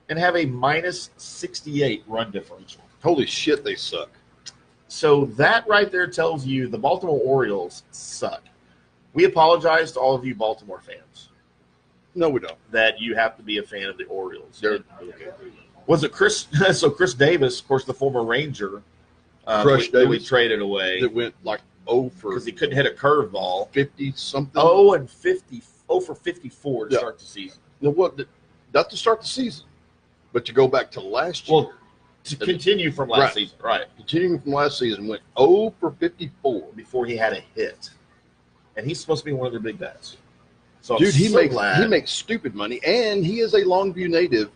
Speaker 1: and have a minus 68 run differential.
Speaker 2: Holy shit, they suck.
Speaker 1: So that right there tells you the Baltimore Orioles suck. We apologize to all of you Baltimore fans.
Speaker 2: No, we don't.
Speaker 1: That you have to be a fan of the Orioles. Was it Chris? So Chris Davis, of course, the former Ranger, that we traded away.
Speaker 2: That went like 0 for
Speaker 1: because he couldn't hit a curveball.
Speaker 2: 50 something.
Speaker 1: 0 for 54 to start the season.
Speaker 2: Not to start the season, but to go back to last year.
Speaker 1: Well, to continue from last season, right?
Speaker 2: Continuing from last season, went 0 for 54
Speaker 1: before he had a hit, and he's supposed to be one of their big bats. So
Speaker 2: dude, he makes stupid money, and he is a Longview native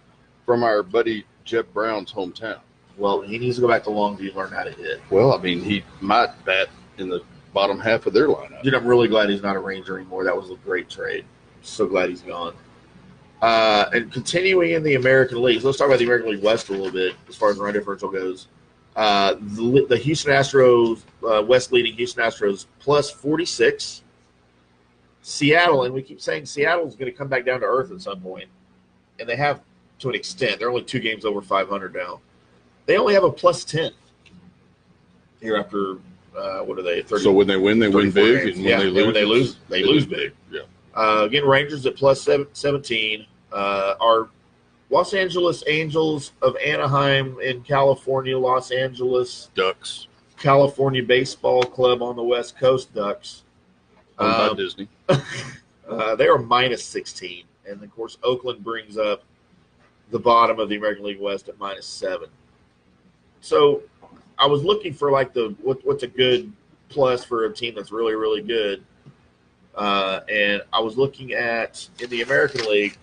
Speaker 2: from our buddy Jeff Brown's hometown.
Speaker 1: Well, he needs to go back to Longview and learn how to hit.
Speaker 2: Well, I mean, he might bat in the bottom half of their lineup.
Speaker 1: Dude, I'm really glad he's not a Ranger anymore. That was a great trade. So glad he's gone. And continuing in the American League, so let's talk about the American League West a little bit as far as the run differential goes. The Houston Astros, West leading Houston Astros, plus 46. Seattle, and we keep saying Seattle's going to come back down to earth at some point, and they have to an extent. They're only 2 games over 500 now. They only have a plus 10 here after, what are they, 30?
Speaker 2: So when they win, they win big,
Speaker 1: games.
Speaker 2: and when they lose,
Speaker 1: they lose big.
Speaker 2: Yeah.
Speaker 1: Again, Rangers at plus 17. Our Los Angeles Angels of Anaheim in California, Los Angeles
Speaker 2: Ducks,
Speaker 1: California Baseball Club on the West Coast, Ducks.
Speaker 2: Owned by Disney.
Speaker 1: They are minus 16. And, of course, Oakland brings up the bottom of the American League West at minus 7. So I was looking for, like, what's a good plus for a team that's really, really good. And I was looking at, in the American League,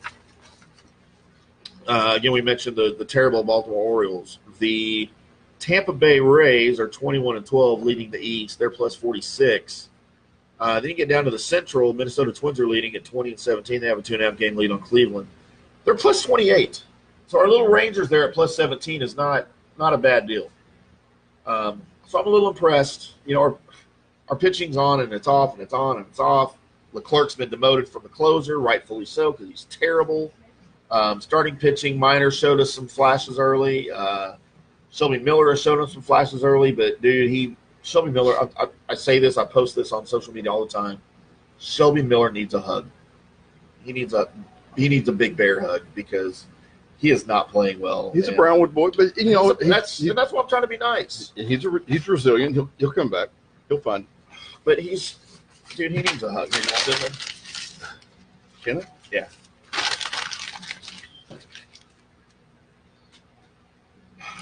Speaker 1: again, we mentioned the terrible Baltimore Orioles. The Tampa Bay Rays are 21-12, leading the East. They're plus 46. Then you get down to the Central. Minnesota Twins are leading at 20-17. They have a 2.5 game lead on Cleveland. They're plus 28. So our little Rangers there at plus 17 is not a bad deal. So I'm a little impressed. You know, our pitching's on and it's off and it's on and it's off. Leclerc's been demoted from the closer, rightfully so, because he's terrible. Starting pitching, Minor showed us some flashes early. Shelby Miller has shown us some flashes early, but dude, Shelby Miller, I say this, I post this on social media all the time. Shelby Miller needs a hug. He needs a big bear hug because he is not playing well.
Speaker 2: He's a Brownwood boy, but you know
Speaker 1: that's why I'm trying to be nice.
Speaker 2: He's resilient. He'll come back. He'll find.
Speaker 1: But he needs a hug. Here, you want this one?
Speaker 2: Can I?
Speaker 1: Yeah.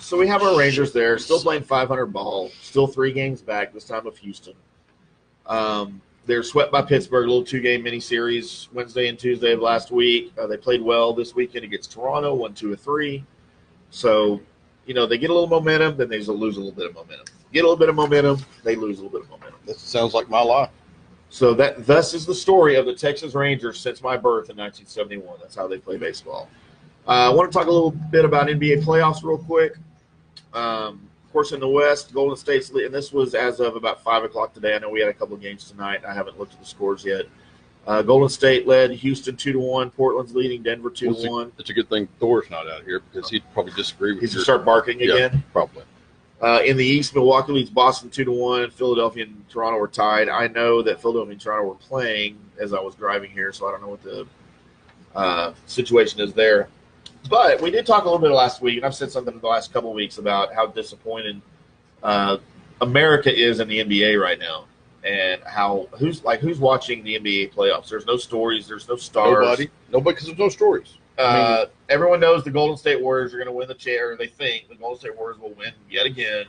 Speaker 1: So we have our Rangers there, still playing 500 ball, still 3 games back, this time of Houston. They're swept by Pittsburgh, a little 2-game mini-series Wednesday and Tuesday of last week. They played well this weekend against Toronto, 1-2-3. So, you know, they get a little momentum, then they lose a little bit of momentum. Get a little bit of momentum, they lose a little bit of momentum.
Speaker 2: That sounds like my life.
Speaker 1: So thus is the story of the Texas Rangers since my birth in 1971. That's how they play baseball. I want to talk a little bit about NBA playoffs real quick. Of course, in the West, Golden State's lead, and this was as of about 5 o'clock today. I know we had a couple of games tonight. I haven't looked at the scores yet. Golden State led Houston 2-1. Portland's leading Denver 2-1.
Speaker 2: It's a good thing Thor's not out here because he'd probably disagree with you.
Speaker 1: He's going to start barking again?
Speaker 2: Probably.
Speaker 1: In the East, Milwaukee leads Boston 2-1. Philadelphia and Toronto were tied. I know that Philadelphia and Toronto were playing as I was driving here, so I don't know what the situation is there. But we did talk a little bit last week, and I've said something in the last couple of weeks about how disappointed America is in the NBA right now. And who's watching the NBA playoffs? There's no stories. There's no stars.
Speaker 2: Nobody, because there's no stories.
Speaker 1: Everyone knows the Golden State Warriors are going to win the chair. They think the Golden State Warriors will win yet again.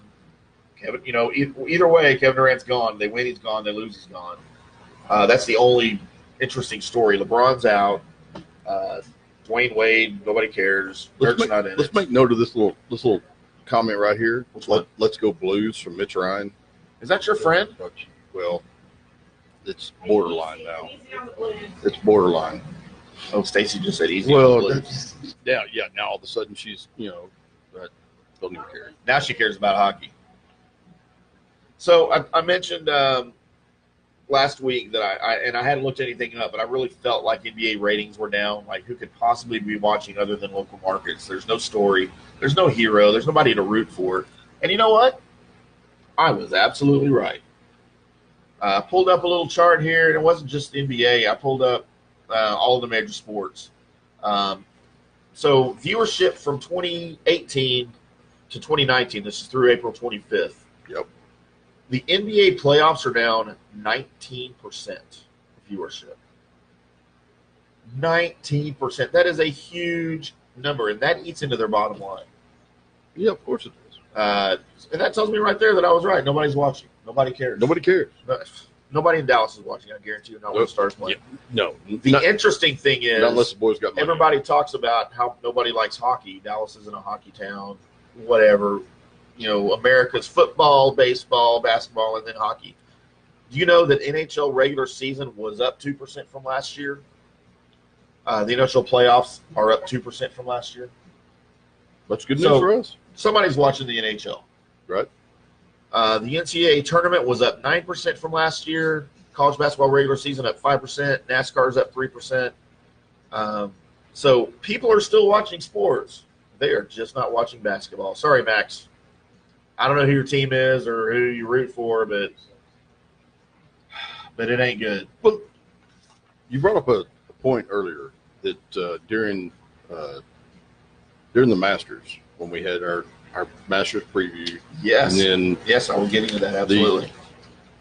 Speaker 1: Kevin, either way, Kevin Durant's gone. They win, he's gone. They lose, he's gone. That's the only interesting story. LeBron's out. Dwayne Wade, nobody cares.
Speaker 2: Let's make note of this little comment right here. Let's go Blues from Mitch Ryan.
Speaker 1: Is that your friend?
Speaker 2: Well, it's borderline now. It's borderline.
Speaker 1: Oh, Stacy just said easy.
Speaker 2: Well, yeah. Now all of a sudden she's, don't even care.
Speaker 1: Now she cares about hockey. So I mentioned last week that I hadn't looked anything up, but I really felt like NBA ratings were down. Like, who could possibly be watching other than local markets? There's no story. There's no hero. There's nobody to root for. And you know what? I was absolutely right. I pulled up a little chart here, and it wasn't just the NBA. I pulled up all of the major sports. So viewership from 2018 to 2019, this is through April 25th.
Speaker 2: Yep.
Speaker 1: The NBA playoffs are down 19% viewership. 19%. That is a huge number, and that eats into their bottom line.
Speaker 2: Yeah, of course it is.
Speaker 1: And that tells me right there that I was right. Nobody's watching. Nobody cares.
Speaker 2: Nobody cares.
Speaker 1: Nobody in Dallas is watching. I guarantee you. Not when it starts playing.
Speaker 2: No.
Speaker 1: The interesting thing is,
Speaker 2: not unless the boys got money.
Speaker 1: Everybody talks about how nobody likes hockey. Dallas isn't a hockey town. Whatever. America's football, baseball, basketball, and then hockey. Do you know that NHL regular season was up 2% from last year? The NHL playoffs are up 2% from last year.
Speaker 2: That's good news for us.
Speaker 1: Somebody's watching the NHL.
Speaker 2: Right.
Speaker 1: The NCAA tournament was up 9% from last year. College basketball regular season up 5%. NASCAR's up 3%. So people are still watching sports. They are just not watching basketball. Sorry, Max. I don't know who your team is or who you root for, but it ain't good.
Speaker 2: Well, you brought up a point earlier that during the Masters, when we had our Masters preview.
Speaker 1: Yes.
Speaker 2: And then
Speaker 1: yes, I will get into that, absolutely.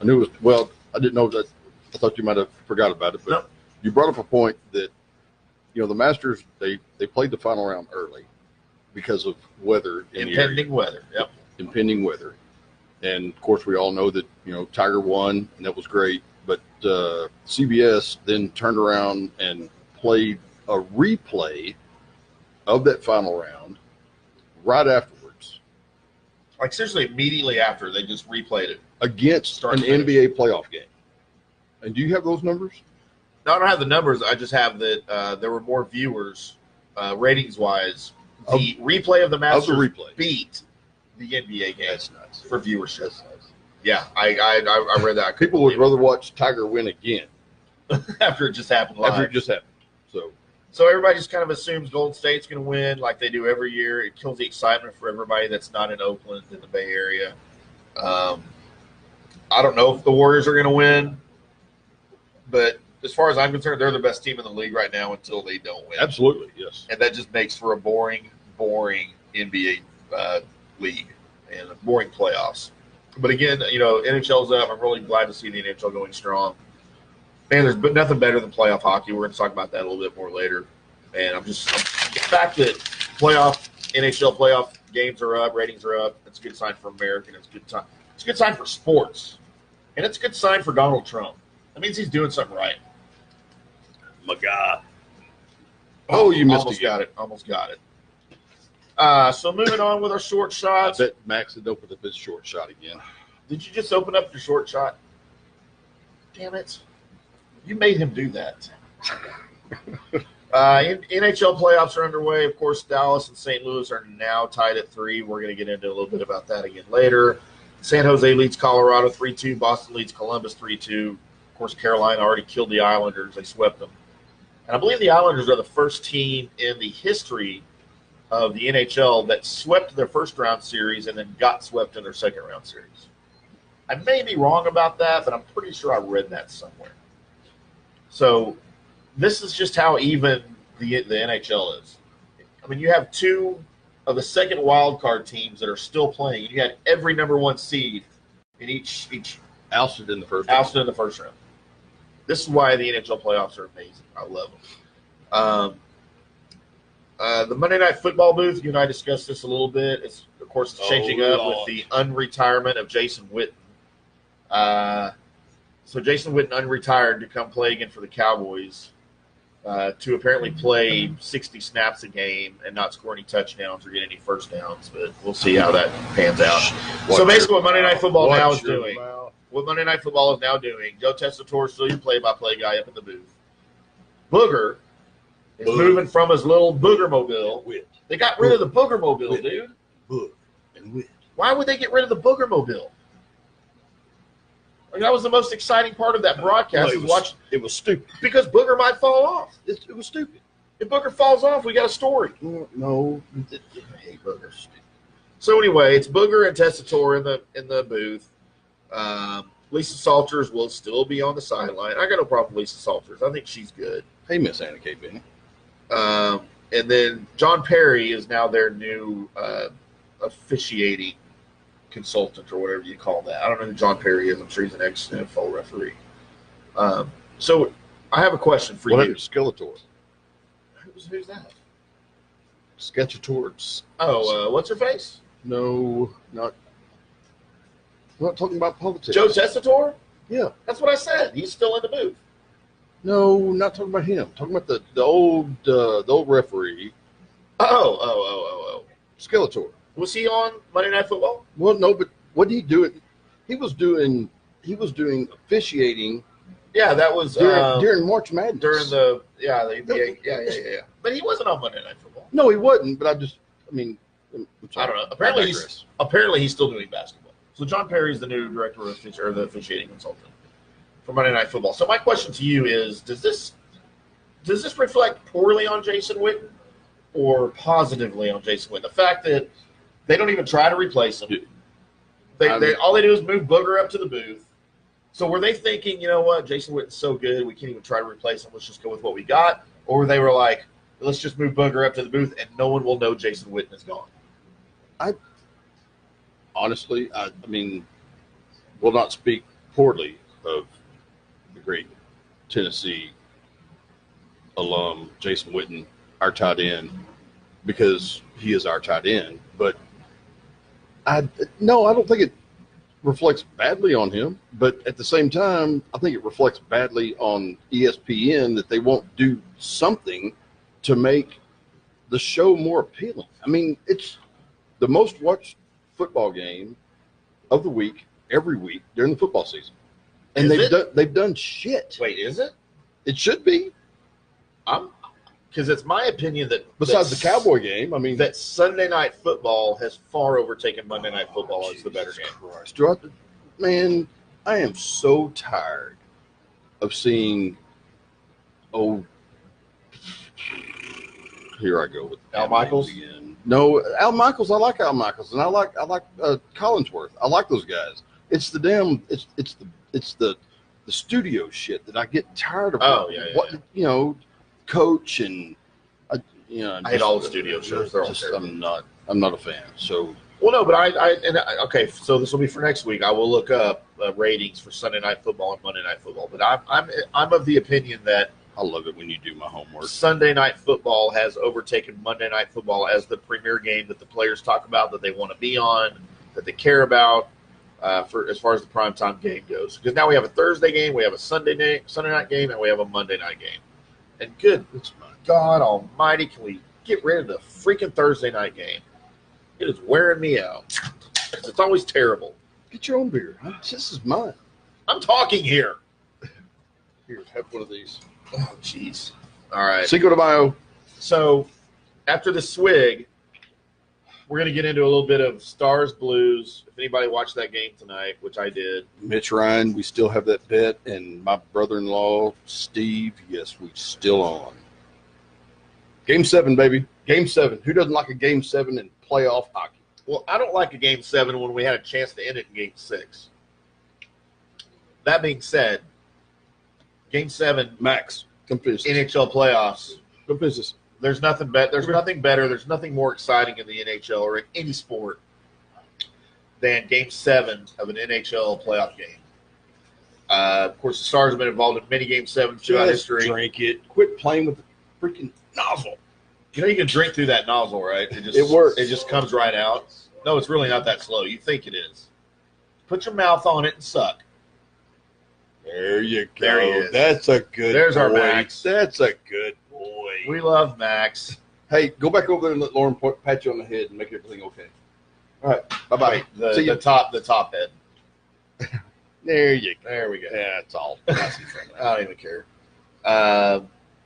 Speaker 2: I knew it was, I didn't know that. I thought you might have forgot about it, but no. You brought up a point that, the Masters, they played the final round early because of weather.
Speaker 1: Impending weather, yep.
Speaker 2: Impending weather. And, of course, we all know that, Tiger won, and that was great. But CBS then turned around and played a replay of that final round right afterwards.
Speaker 1: Like, seriously, immediately after, they just replayed it.
Speaker 2: Against an NBA playoff game. And do you have those numbers?
Speaker 1: No, I don't have the numbers. I just have that there were more viewers, ratings-wise. The replay of the Masters beat the NBA game.
Speaker 2: That's nuts.
Speaker 1: For viewership. That's nuts. Yeah, I read that.
Speaker 2: People would rather watch Tiger win again.
Speaker 1: After it just happened live.
Speaker 2: After it just happened.
Speaker 1: So everybody just kind of assumes Golden State's going to win like they do every year. It kills the excitement for everybody that's not in Oakland, in the Bay Area. I don't know if the Warriors are going to win, but as far as I'm concerned, they're the best team in the league right now until they don't win.
Speaker 2: Absolutely, yes.
Speaker 1: And that just makes for a boring NBA league and boring playoffs. But again, NHL's up. I'm really glad to see the NHL going strong. Man, there's nothing better than playoff hockey. We're going to talk about that a little bit more later. And the fact that NHL playoff games are up, ratings are up, it's a good sign for America, and it's a good sign for sports. And it's a good sign for Donald Trump. That means he's doing something right. My God.
Speaker 2: Oh, you missed
Speaker 1: it. Almost got it. So moving on with our short shots.
Speaker 2: I bet Max had opened up his short shot again.
Speaker 1: Did you just open up your short shot? Damn it. You made him do that. NHL playoffs are underway. Of course, Dallas and St. Louis are now tied at 3. We're going to get into a little bit about that again later. San Jose leads Colorado 3-2. Boston leads Columbus 3-2. Of course, Carolina already killed the Islanders. They swept them. And I believe the Islanders are the first team in the history of the NHL that swept their first-round series and then got swept in their second-round series. I may be wrong about that, but I'm pretty sure I read that somewhere. So this is just how even the NHL is. I mean, you have two of the second wild card teams that are still playing. You had every number one seed in each
Speaker 2: ousted in the first
Speaker 1: round. This is why the NHL playoffs are amazing. I love them. The Monday Night Football booth, you and I discussed this a little bit. It's changing up with the unretirement of Jason Witten. So Jason Witten unretired to come play again for the Cowboys, to apparently play 60 snaps a game and not score any touchdowns or get any first downs. But we'll see how that pans out. So basically what Monday Night Football now is doing, Joe Tessitore, still your play-by-play guy up in the booth. Booger is moving from his little Booger Mobile. They got rid of the Booger Mobile, dude.
Speaker 2: Boog and Wit.
Speaker 1: Why would they get rid of the Booger Mobile? Like, that was the most exciting part of that broadcast.
Speaker 2: It was stupid.
Speaker 1: Because Booger might fall off.
Speaker 2: It was stupid.
Speaker 1: If Booger falls off, we got a story.
Speaker 2: No. Hey, Booger's stupid.
Speaker 1: So anyway, it's Booger and Tessitore in the booth. Lisa Salters will still be on the sideline. I got no problem with Lisa Salters. I think she's good.
Speaker 2: Hey, Miss Anna K. Benny.
Speaker 1: And then John Perry is now their new officiating consultant or whatever you call that. I don't know who John Perry is. I'm sure he's an ex-NFL referee. So I have a question for you.
Speaker 2: What is Skeletor?
Speaker 1: Who's that?
Speaker 2: Sketchator.
Speaker 1: Oh, what's her face?
Speaker 2: No, not. I'm not talking about politics.
Speaker 1: Joe Tessitore?
Speaker 2: Yeah.
Speaker 1: That's what I said. He's still in the booth.
Speaker 2: No, not talking about him. Talking about the old referee.
Speaker 1: Oh.
Speaker 2: Skeletor.
Speaker 1: Was he on Monday Night Football?
Speaker 2: Well, no, but what did he do? He was doing officiating.
Speaker 1: Yeah, that was
Speaker 2: during March Madness.
Speaker 1: During the yeah. But he wasn't on Monday Night Football.
Speaker 2: No, he wasn't. But I don't know.
Speaker 1: Apparently he's still doing basketball. So John Perry is the new director of the officiating consultant for Monday Night Football. So my question to you is: Does this reflect poorly on Jason Witten or positively on Jason Witten? The fact that they don't even try to replace him. All they do is move Booger up to the booth. So were they thinking, you know what, Jason Witten's so good, we can't even try to replace him. Let's just go with what we got. Or they were like, let's just move Booger up to the booth and no one will know Jason Witten is gone.
Speaker 2: Honestly, I mean, will not speak poorly of the great Tennessee alum, Jason Witten, our tight end, because he is our tight end. But I don't think it reflects badly on him. But at the same time, I think it reflects badly on ESPN that they won't do something to make the show more appealing. I mean, it's the most watched football game of the week every week during the football season, and they've done shit.
Speaker 1: Wait, is it?
Speaker 2: It should be.
Speaker 1: Because it's my opinion that
Speaker 2: besides the Cowboy game, I mean,
Speaker 1: that Sunday Night Football has far overtaken Monday Night Football as the better game.
Speaker 2: Christ. Man, I am so tired of seeing. Oh, here I go with
Speaker 1: Al Michaels
Speaker 2: again. No, Al Michaels. I like Al Michaels, and I like Collinsworth. I like those guys. It's the studio shit that I get tired of.
Speaker 1: Oh yeah.
Speaker 2: Coach and I
Speaker 1: hate all the studio shows. They're all terrible.
Speaker 2: I'm not a fan. So
Speaker 1: well, no, but okay. So this will be for next week. I will look up ratings for Sunday Night Football and Monday Night Football. But I'm of the opinion that
Speaker 2: I love it when you do my homework.
Speaker 1: Sunday Night Football has overtaken Monday Night Football as the premier game that the players talk about, that they want to be on, that they care about, for as far as the primetime game goes. Because now we have a Thursday game, we have a Sunday night game, and we have a Monday night game. And good God almighty, can we get rid of the freaking Thursday night game? It is wearing me out. It's always terrible.
Speaker 2: Get your own beer. This is mine.
Speaker 1: I'm talking here.
Speaker 2: Here, have one of these.
Speaker 1: Oh, jeez. All right.
Speaker 2: Cinco de Mayo.
Speaker 1: So, after the swig, We're going to get into a little bit of Stars Blues. If anybody watched that game tonight, which I did.
Speaker 2: Mitch Ryan, we still have that bet, and my brother-in-law, Steve, yes, we're still on. Game 7, baby. Game 7. Who doesn't like a Game 7 in playoff hockey?
Speaker 1: Well, I don't like a Game 7 when we had a chance to end it in Game 6. That being said, Game 7,
Speaker 2: Max, come finish this.
Speaker 1: NHL playoffs.
Speaker 2: Come finish this.
Speaker 1: There's nothing better. There's nothing better. There's nothing more exciting in the NHL or in any sport than Game 7 of an NHL playoff game. Of course, the Stars have been involved in many Game 7s throughout history.
Speaker 2: Drink it. Quit playing with the freaking nozzle.
Speaker 1: You know you can drink through that nozzle, right?
Speaker 2: It works.
Speaker 1: It just comes right out. No, it's really not that slow. You think it is. Put your mouth on it and suck.
Speaker 2: There you go.
Speaker 1: There he is.
Speaker 2: That's a good
Speaker 1: There's
Speaker 2: boy.
Speaker 1: our Max.
Speaker 2: That's a good boy.
Speaker 1: We love Max.
Speaker 2: Hey, go back over there and let Lauren pat you on the head and make everything okay. All right. Bye-bye. See
Speaker 1: The
Speaker 2: you.
Speaker 1: top head.
Speaker 2: There you go.
Speaker 1: There we go.
Speaker 2: Yeah, that's all.
Speaker 1: I don't even care.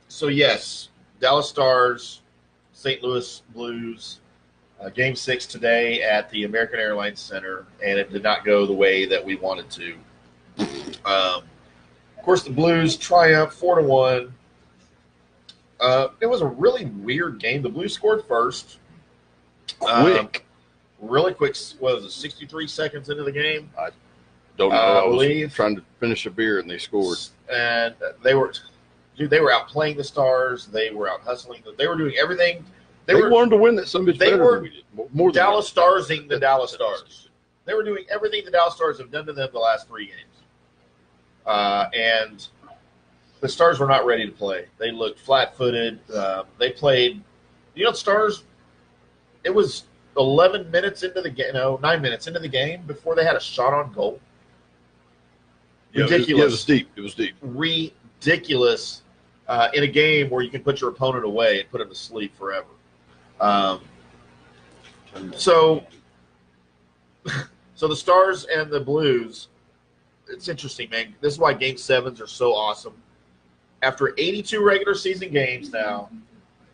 Speaker 1: So, yes, Dallas Stars, St. Louis Blues, Game 6 today at the American Airlines Center, and it did not go the way that we wanted to. Of course, the Blues triumph 4-1. It was a really weird game. The Blues scored first.
Speaker 2: Quick.
Speaker 1: Really quick. What was it, 63 seconds into the game?
Speaker 2: Don't know.
Speaker 1: I
Speaker 2: I was
Speaker 1: believe.
Speaker 2: trying to finish a beer and they scored.
Speaker 1: And they were outplaying the Stars. They were out hustling. They were doing everything.
Speaker 2: They wanted to win that some bitch
Speaker 1: they
Speaker 2: better
Speaker 1: were
Speaker 2: than we did. More than
Speaker 1: Dallas Starsing the Dallas Stars. They were doing everything the Dallas Stars have done to them the last 3 games. And the Stars were not ready to play. They looked flat-footed. They played – the Stars – it was 11 minutes into the game – 9 minutes into the game before they had a shot on goal. Ridiculous.
Speaker 2: It was deep. It was deep.
Speaker 1: Ridiculous in a game where you can put your opponent away and put him to sleep forever. So the Stars and the Blues – it's interesting, man. This is why Game 7s are so awesome. After 82 regular season games now,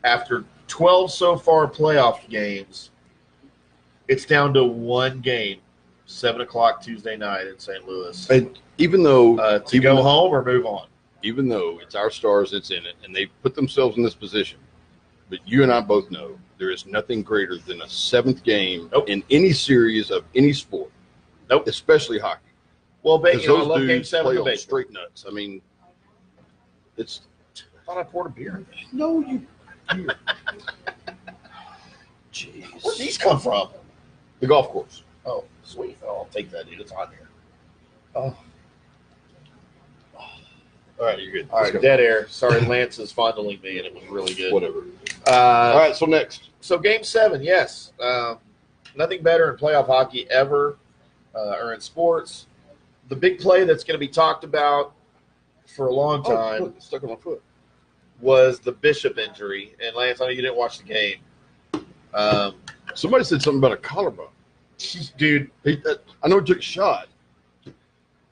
Speaker 1: after 12 so far playoff games, it's down to 1 game, 7 o'clock Tuesday night in St. Louis.
Speaker 2: And even though
Speaker 1: go home or move on.
Speaker 2: Even though it's our Stars that's in it, and they put themselves in this position, but you and I both know there is nothing greater than a 7th game in any series of any sport, especially hockey.
Speaker 1: Well, I
Speaker 2: those
Speaker 1: love
Speaker 2: dudes
Speaker 1: Game 7
Speaker 2: play
Speaker 1: of
Speaker 2: on
Speaker 1: baseball.
Speaker 2: straight nuts. I mean, it's.
Speaker 1: I thought I poured a beer.
Speaker 2: No, you. Jeez.
Speaker 1: Where'd these come from?
Speaker 2: The golf course.
Speaker 1: Oh, sweet. Oh, I'll take that, dude. It's hot here. Oh.
Speaker 2: All right, you're good.
Speaker 1: All right, dead air. Sorry, Lance is fondling me, and it was really good.
Speaker 2: Whatever. All right, so next.
Speaker 1: So Game 7, yes. Nothing better in playoff hockey ever, or in sports. The big play that's going to be talked about for a long time
Speaker 2: look, it's stuck on my foot.
Speaker 1: was the Bishop injury. And, Lance, I know you didn't watch the game.
Speaker 2: Somebody said something about a collarbone.
Speaker 1: Dude.
Speaker 2: I know he took a shot.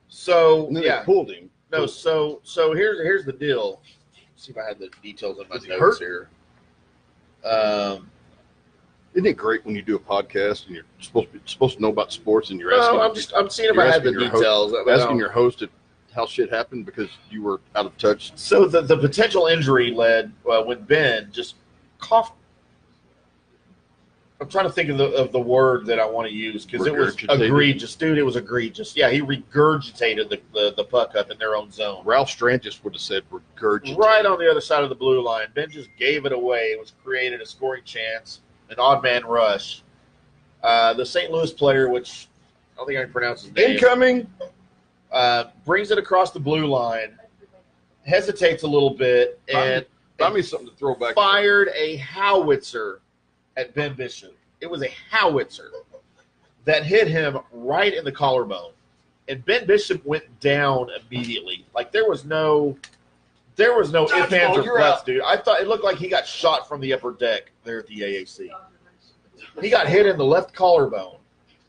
Speaker 1: So,
Speaker 2: And then they pulled him.
Speaker 1: No, so here's the deal. Let's see if I had the details on my notes here.
Speaker 2: Isn't it great when you do a podcast and you're supposed to know about sports and you're asking?
Speaker 1: No, I'm seeing if I had the details.
Speaker 2: Asking your host how shit happened because you were out of touch.
Speaker 1: So the potential injury led when Ben just coughed. I'm trying to think of the word that I want to use because it was egregious, dude. It was egregious. Yeah, he regurgitated the puck up in their own zone.
Speaker 2: Ralph Strantis would have said regurgitated.
Speaker 1: Right on the other side of the blue line. Ben just gave it away. It was created a scoring chance, an odd man rush. The St. Louis player, which I don't think I can pronounce his name.
Speaker 2: Incoming.
Speaker 1: Brings it across the blue line, hesitates a little bit, and
Speaker 2: Find me something to throw back.
Speaker 1: Fired a howitzer at Ben Bishop. It was a howitzer that hit him right in the collarbone. And Ben Bishop went down immediately. Like there was no ifs, ands, or buts, dude. I thought it looked like he got shot from the upper deck there at the AAC. He got hit in the left collarbone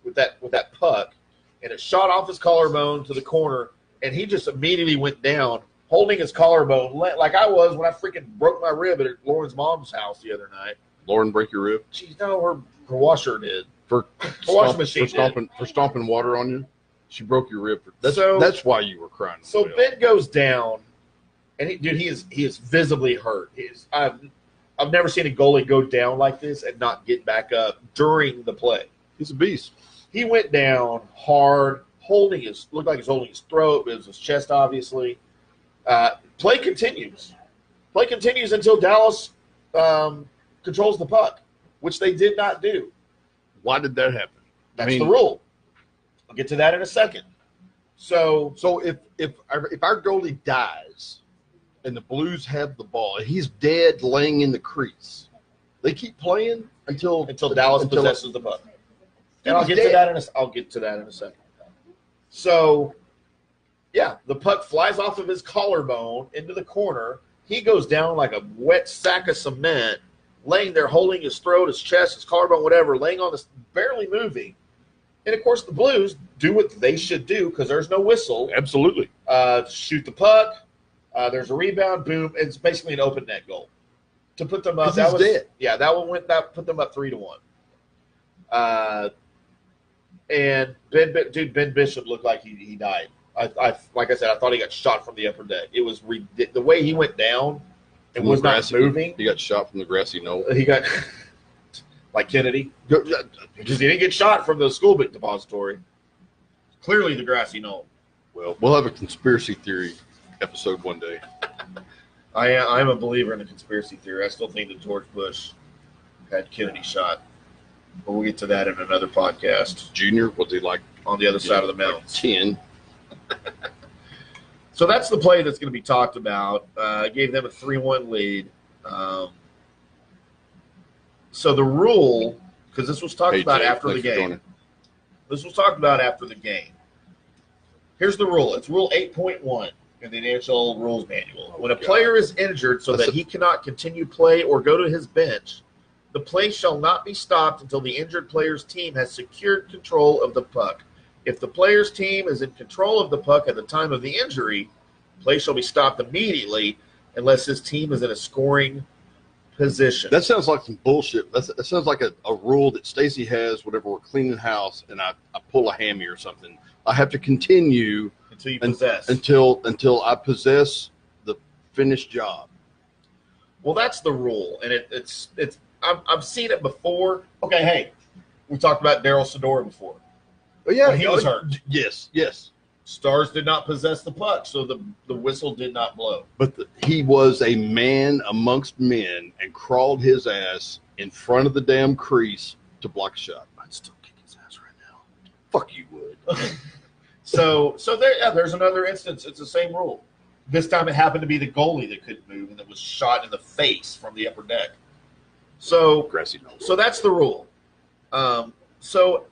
Speaker 1: with that puck, and it shot off his collarbone to the corner, and he just immediately went down, holding his collarbone like I was when I freaking broke my rib at Lauren's mom's house the other night.
Speaker 2: Lauren break your rib?
Speaker 1: Geez, no, her washer did.
Speaker 2: For
Speaker 1: washing machine
Speaker 2: for stomping water on you? She broke your rib.
Speaker 1: So-
Speaker 2: that's why you were crying.
Speaker 1: So
Speaker 2: Well.
Speaker 1: Ben goes down, and he is visibly hurt. I've never seen a goalie go down like this and not get back up during the play.
Speaker 2: He's a beast.
Speaker 1: He went down hard, looked like he's holding his throat, but it was his chest, obviously. Play continues. Play continues until Dallas controls the puck, which they did not do.
Speaker 2: Why did that happen?
Speaker 1: That's the rule. I'll get to that in a second. So
Speaker 2: if our goalie dies and the Blues have the ball and he's dead laying in the crease, they keep playing until
Speaker 1: Dallas possesses the puck. And I'll get to that in a second. So, yeah, the puck flies off of his collarbone into the corner. He goes down like a wet sack of cement, laying there holding his throat, his chest, his collarbone, whatever, laying on this, barely moving. And, of course, the Blues do what they should do because there's no whistle.
Speaker 2: Absolutely.
Speaker 1: Shoot the puck. There's a rebound. Boom. It's basically an open net goal to put them up.
Speaker 2: That was dead.
Speaker 1: Yeah, that put them up 3-1. And Ben Bishop looked like he died. Like I said, I thought he got shot from the upper deck. It was the way he went down. It was not moving.
Speaker 2: He got shot from the grassy knoll.
Speaker 1: He got like Kennedy because he didn't get shot from the school book depository. Clearly, the grassy knoll.
Speaker 2: Well, we'll have a conspiracy theory episode one day.
Speaker 1: I'm a believer in the conspiracy theory. I still think that George Bush had Kennedy shot. But we'll get to that in another podcast.
Speaker 2: Junior, was he like
Speaker 1: on the other side of the mountains?
Speaker 2: 10.
Speaker 1: So that's the play that's going to be talked about. Gave them a 3-1 lead. So the rule, because this was talked about after the game. This was talked about after the game. Here's the rule. It's Rule 8.1 in the NHL Rules Manual. When a player is injured so that he cannot continue play or go to his bench, the play shall not be stopped until the injured player's team has secured control of the puck. If the player's team is in control of the puck at the time of the injury, play shall be stopped immediately unless his team is in a scoring position.
Speaker 2: That sounds like some bullshit. That sounds like a rule that Stacy has whenever we're cleaning the house and I pull a hammy or something. I have to continue
Speaker 1: until you possess.
Speaker 2: Until I possess the finished job.
Speaker 1: Well, that's the rule, and it's I've seen it before. Okay, hey, we talked about Daryl Sador before.
Speaker 2: But yeah,
Speaker 1: when he was hurt.
Speaker 2: Yes.
Speaker 1: Stars did not possess the puck, so the whistle did not blow.
Speaker 2: But he was a man amongst men and crawled his ass in front of the damn crease to block a shot. I'd still kick his ass right now. Fuck you would.
Speaker 1: So there's another instance. It's the same rule. This time it happened to be the goalie that couldn't move and that was shot in the face from the upper deck. So that's the rule. So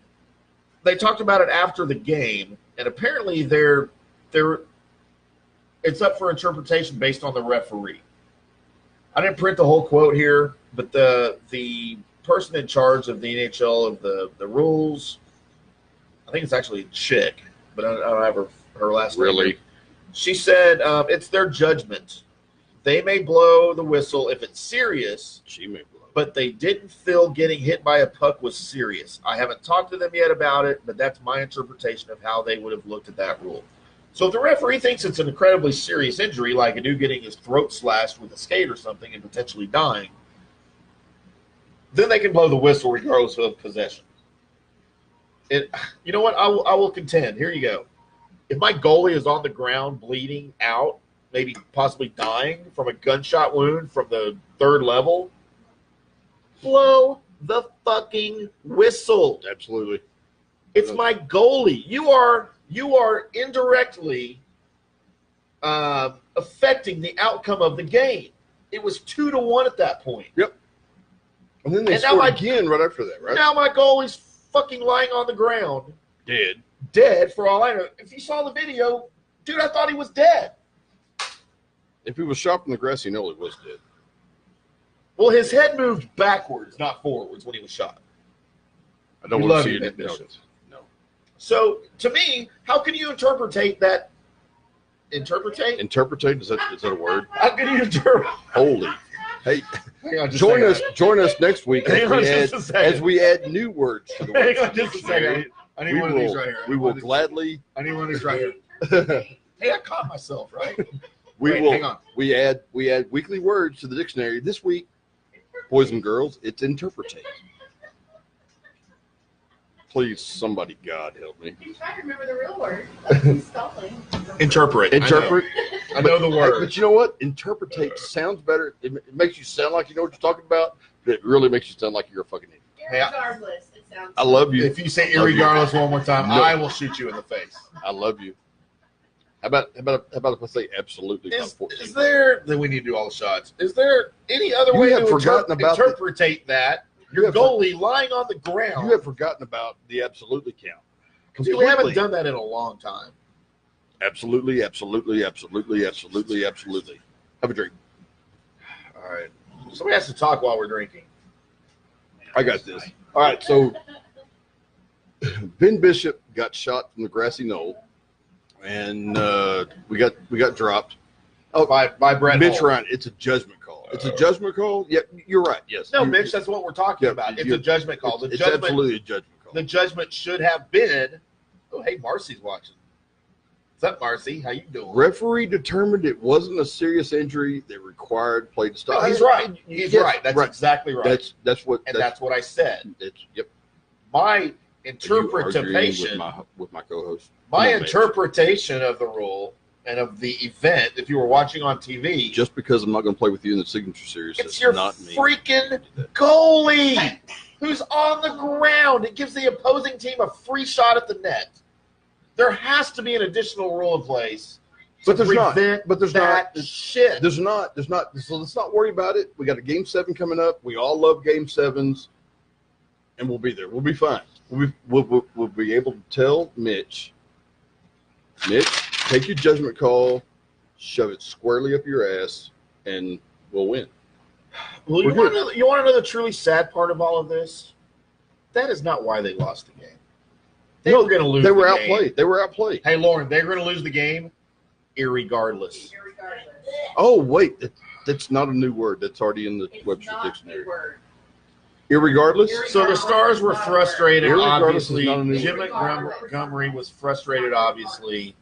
Speaker 1: they talked about it after the game, and apparently it's up for interpretation based on the referee. I didn't print the whole quote here, but the person in charge of the NHL of the rules, I think it's actually a chick, but I don't have her last name.
Speaker 2: Really?
Speaker 1: She said it's their judgment. They may blow the whistle if it's serious.
Speaker 2: She may blow.
Speaker 1: But they didn't feel getting hit by a puck was serious. I haven't talked to them yet about it, but that's my interpretation of how they would have looked at that rule. So if the referee thinks it's an incredibly serious injury, like a dude getting his throat slashed with a skate or something and potentially dying, then they can blow the whistle regardless of possession. You know what? I will contend. Here you go. If my goalie is on the ground bleeding out, maybe possibly dying from a gunshot wound from the third level, blow the fucking whistle.
Speaker 2: Absolutely.
Speaker 1: It's my goalie. You are indirectly affecting the outcome of the game. It was 2-1 at that point.
Speaker 2: Yep. And then they scored again right after that, right?
Speaker 1: Now my goalie's fucking lying on the ground. Dead for all I know. If you saw the video, dude, I thought he was dead.
Speaker 2: If he was shot from the grassy knoll, he was dead.
Speaker 1: Well, his head moved backwards, not forwards, when he was shot.
Speaker 2: I don't want to see it. No.
Speaker 1: So, to me, how can you interpretate that? Interpretate?
Speaker 2: Interpretate? Is that a word?
Speaker 1: How can you interpret?
Speaker 2: Holy. Hey,
Speaker 1: Hang on just
Speaker 2: join
Speaker 1: a
Speaker 2: us.
Speaker 1: second.
Speaker 2: Join us next week
Speaker 1: Hang on just a second.
Speaker 2: as we add new words to the
Speaker 1: Hang
Speaker 2: word
Speaker 1: on just a second. I need one of these right here.
Speaker 2: We will gladly.
Speaker 1: I need one of these right here. Hey, I caught myself, right?
Speaker 2: Wait,
Speaker 1: hang on.
Speaker 2: We add weekly words to the dictionary this week. Boys and girls, it's interpretate. Please, somebody, God help me.
Speaker 3: You try to remember the real word. That's spelling.
Speaker 1: Interpret. I know the word.
Speaker 2: But you know what? Interpretate sounds better. It makes you sound like you know what you're talking about, but it really makes you sound like you're a fucking idiot.
Speaker 3: Regardless, it sounds.
Speaker 2: I love you.
Speaker 1: If you say irregardless one more time,
Speaker 2: No.
Speaker 1: I will shoot you in the face.
Speaker 2: I love you. How about if I say absolutely?
Speaker 1: Is there, then we need to do all the shots. Is there any other
Speaker 2: You
Speaker 1: way
Speaker 2: have
Speaker 1: to
Speaker 2: forgotten about
Speaker 1: interpretate that? Your goalie lying on the ground.
Speaker 2: You have forgotten about the absolutely count.
Speaker 1: Dude, we haven't done that in a long time.
Speaker 2: Absolutely, absolutely, absolutely, absolutely, absolutely. Have a drink.
Speaker 1: All right. Somebody has to talk while we're drinking.
Speaker 2: I got this. All right, so Ben Bishop got shot from the grassy knoll, and we got dropped.
Speaker 1: Oh, by Brett
Speaker 2: Mitch
Speaker 1: Hull.
Speaker 2: Ryan. It's a judgment call. It's a judgment call. Yep, you're right. Yes.
Speaker 1: No, Mitch, that's what we're talking about. It's a judgment call.
Speaker 2: It's absolutely a judgment call.
Speaker 1: The judgment should have been. Oh, hey, Marcy's watching. What's up, Marcy? How you doing?
Speaker 2: Referee determined it wasn't a serious injury that required play to stop.
Speaker 1: No, he's right. He's right. That's exactly right.
Speaker 2: That's what
Speaker 1: I said.
Speaker 2: Yep.
Speaker 1: My interpretation
Speaker 2: with my co-host.
Speaker 1: My interpretation of the rule and of the event, if you were watching on TV,
Speaker 2: just because I'm not going to play with you in the signature series,
Speaker 1: it's your
Speaker 2: not me.
Speaker 1: Freaking goalie who's on the ground. It gives the opposing team a free shot at the net. There has to be an additional rule in place.
Speaker 2: But there's not. But there's
Speaker 1: that
Speaker 2: not.
Speaker 1: Shit.
Speaker 2: There's not. So let's not worry about it. We got a Game 7 coming up. We all love Game 7s, and we'll be there. We'll be fine. We'll be able to tell Mitch, take your judgment call, shove it squarely up your ass, and we'll win.
Speaker 1: Well, you want to know the truly sad part of all of this? That is not why they lost the game. They were going to lose.
Speaker 2: They were
Speaker 1: outplayed.
Speaker 2: They were outplayed.
Speaker 1: Hey, Lauren, they're going to lose the game, irregardless.
Speaker 2: Oh wait, that's not a new word. That's already in the Webster dictionary. Irregardless.
Speaker 1: So the Stars were frustrated. Obviously, Jim
Speaker 2: word.
Speaker 1: Montgomery was frustrated. Obviously,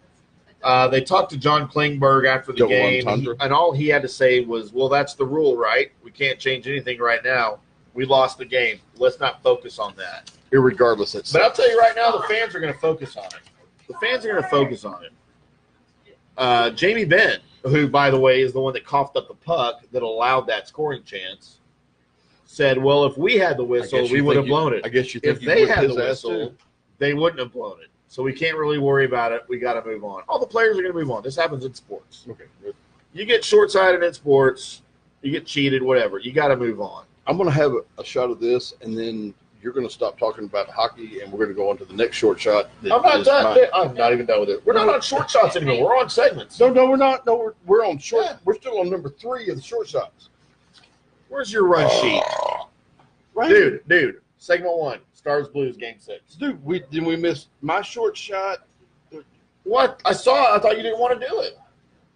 Speaker 1: they talked to John Klingberg after the game, and all he had to say was, "Well, that's the rule, right? We can't change anything right now. We lost the game. Let's not focus on that."
Speaker 2: Irregardless,
Speaker 1: but I'll tell you right now, the fans are going to focus on it. The fans are going to focus on it. Jamie Benn, who, by the way, is the one that coughed up the puck that allowed that scoring chance, said, well, if we had the whistle, we would have blown it.
Speaker 2: I guess you think
Speaker 1: if they had the whistle, they wouldn't have blown it. So we can't really worry about it. We got to move on. All the players are going to move on. This happens in sports.
Speaker 2: Okay.
Speaker 1: You get short-sighted in sports, you get cheated, whatever. You got to move on.
Speaker 2: I'm going to have a shot of this, and then you're going to stop talking about hockey, and we're going to go on to the next short shot.
Speaker 1: I'm not done. I'm not even done with it. We're not on short shots anymore. We're on segments.
Speaker 2: No, we're not. No, we're on short. Yeah. We're still on number 3 of the short shots.
Speaker 1: Where's your run sheet? Right. Dude. Segment 1, Stars Blues, Game 6.
Speaker 2: Dude, we missed my short shot.
Speaker 1: What? I saw it. I thought you didn't want to do it.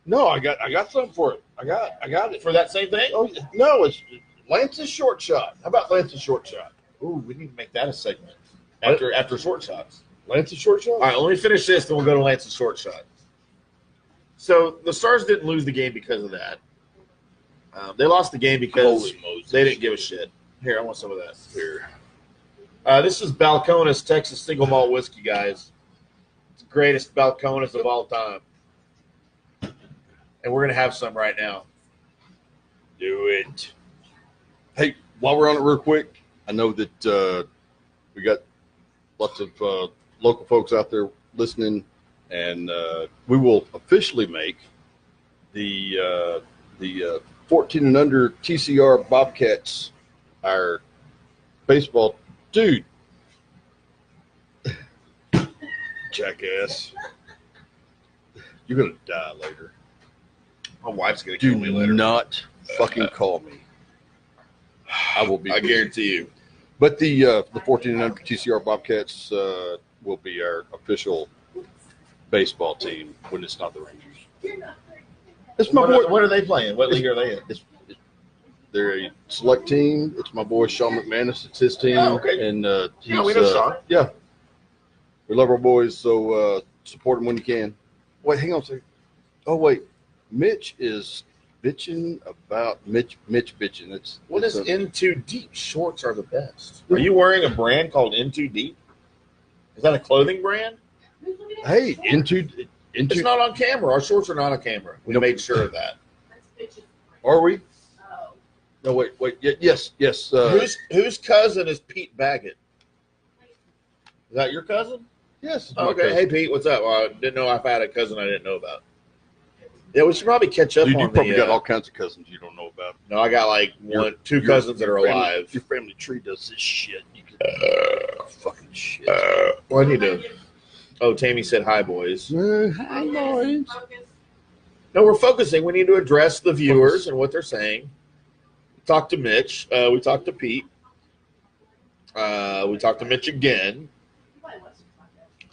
Speaker 2: No, I got something for it. I got it.
Speaker 1: For that same thing?
Speaker 2: Oh, no, it's Lance's short shot. How about Lance's short shot?
Speaker 1: Ooh, we need to make that a segment after short shots.
Speaker 2: Lance's short shot?
Speaker 1: All right, let me finish this, then we'll go to Lance's short shot. So the Stars didn't lose the game because of that. They lost the game because they didn't give a shit. Here, I want some of that. Here. This is Balcones Texas Single Malt Whiskey, guys. It's the greatest Balcones of all time. And we're going to have some right now.
Speaker 2: Do it. Hey, while we're on it real quick, I know that we got lots of local folks out there listening, and we will officially make the 14 and under TCR Bobcats our baseball dude. Jackass. You're going to die later.
Speaker 1: My wife's going to kill me later.
Speaker 2: Do not fucking call me. I will be.
Speaker 1: I guarantee you.
Speaker 2: But the 14 and under TCR Bobcats will be our official baseball team when it's not the Rangers. It's my boy.
Speaker 1: What are they playing? What league are they in?
Speaker 2: They're a select team. It's my boy Sean McManus. It's his team.
Speaker 1: Oh, okay.
Speaker 2: And
Speaker 1: we know Sean.
Speaker 2: Yeah, we love our boys. So support them when you can. Wait, hang on a second. Oh wait, Mitch is bitching about Mitch bitching.
Speaker 1: What is In Too Deep? Shorts are the best. Are you wearing a brand called In Too Deep? Is that a clothing brand?
Speaker 2: Hey, into.
Speaker 1: It's not on camera. Our shorts are not on camera. We made sure of that.
Speaker 2: Are we?
Speaker 3: Oh.
Speaker 2: No, wait. Yes.
Speaker 1: Whose cousin is Pete Baggett? Is that your cousin?
Speaker 2: Yes.
Speaker 1: Okay. Hey, Pete, what's up? I didn't know if I had a cousin I didn't know about. Yeah, we should probably catch up on
Speaker 2: you probably got all kinds of cousins you don't know about.
Speaker 1: No, I got like two cousins that are alive.
Speaker 2: Your family tree does this shit. You can, fucking shit.
Speaker 1: What do you do? Oh, Tammy said hi, boys.
Speaker 2: Hi, boys.
Speaker 1: No, we're focusing. We need to address the viewers and what they're saying. We talked to Mitch. We talked to Pete. We talked to Mitch again.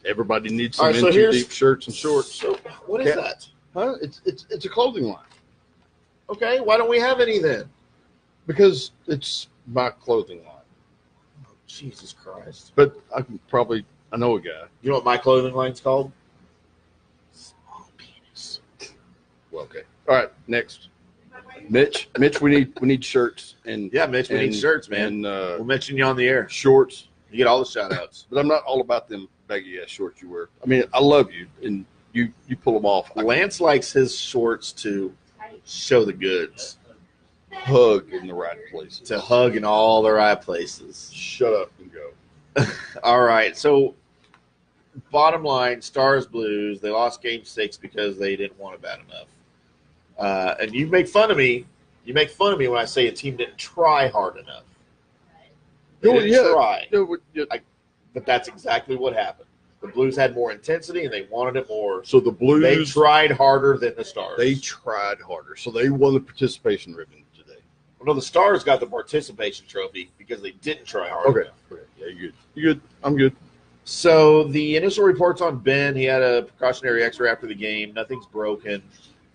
Speaker 2: Everybody needs some deep shirts and shorts.
Speaker 1: So what is that?
Speaker 2: Huh? It's a clothing line.
Speaker 1: Okay, why don't we have any then?
Speaker 2: Because it's my clothing line.
Speaker 1: Oh, Jesus Christ.
Speaker 2: But I know a guy.
Speaker 1: You know what my clothing line's called? Small penis.
Speaker 2: Well, okay. All right, next. Mitch, we need shirts and
Speaker 1: Mitch, we need shirts, man.
Speaker 2: And
Speaker 1: we'll mention you on the air.
Speaker 2: Shorts.
Speaker 1: You get all the shout outs.
Speaker 2: But I'm not all about them baggy ass shorts you wear. I mean, I love you and you pull them off.
Speaker 1: Lance likes his shorts to show the goods.
Speaker 2: Hug in the right places.
Speaker 1: To hug in all the right places.
Speaker 2: Shut up and go.
Speaker 1: All right. So, bottom line, Stars Blues, they lost Game 6 because they didn't want it bad enough. And you make fun of me. You make fun of me when I say a team didn't try hard enough. They didn't try. But that's exactly what happened. The Blues had more intensity and they wanted it more.
Speaker 2: So the Blues,
Speaker 1: they tried harder than the Stars.
Speaker 2: They tried harder. So they won the participation ribbon today.
Speaker 1: Well, no, the Stars got the participation trophy because they didn't try hard enough.
Speaker 2: Okay. Yeah, you're good. You're good. I'm good.
Speaker 1: So the initial reports on Ben, he had a precautionary X-ray after the game. Nothing's broken.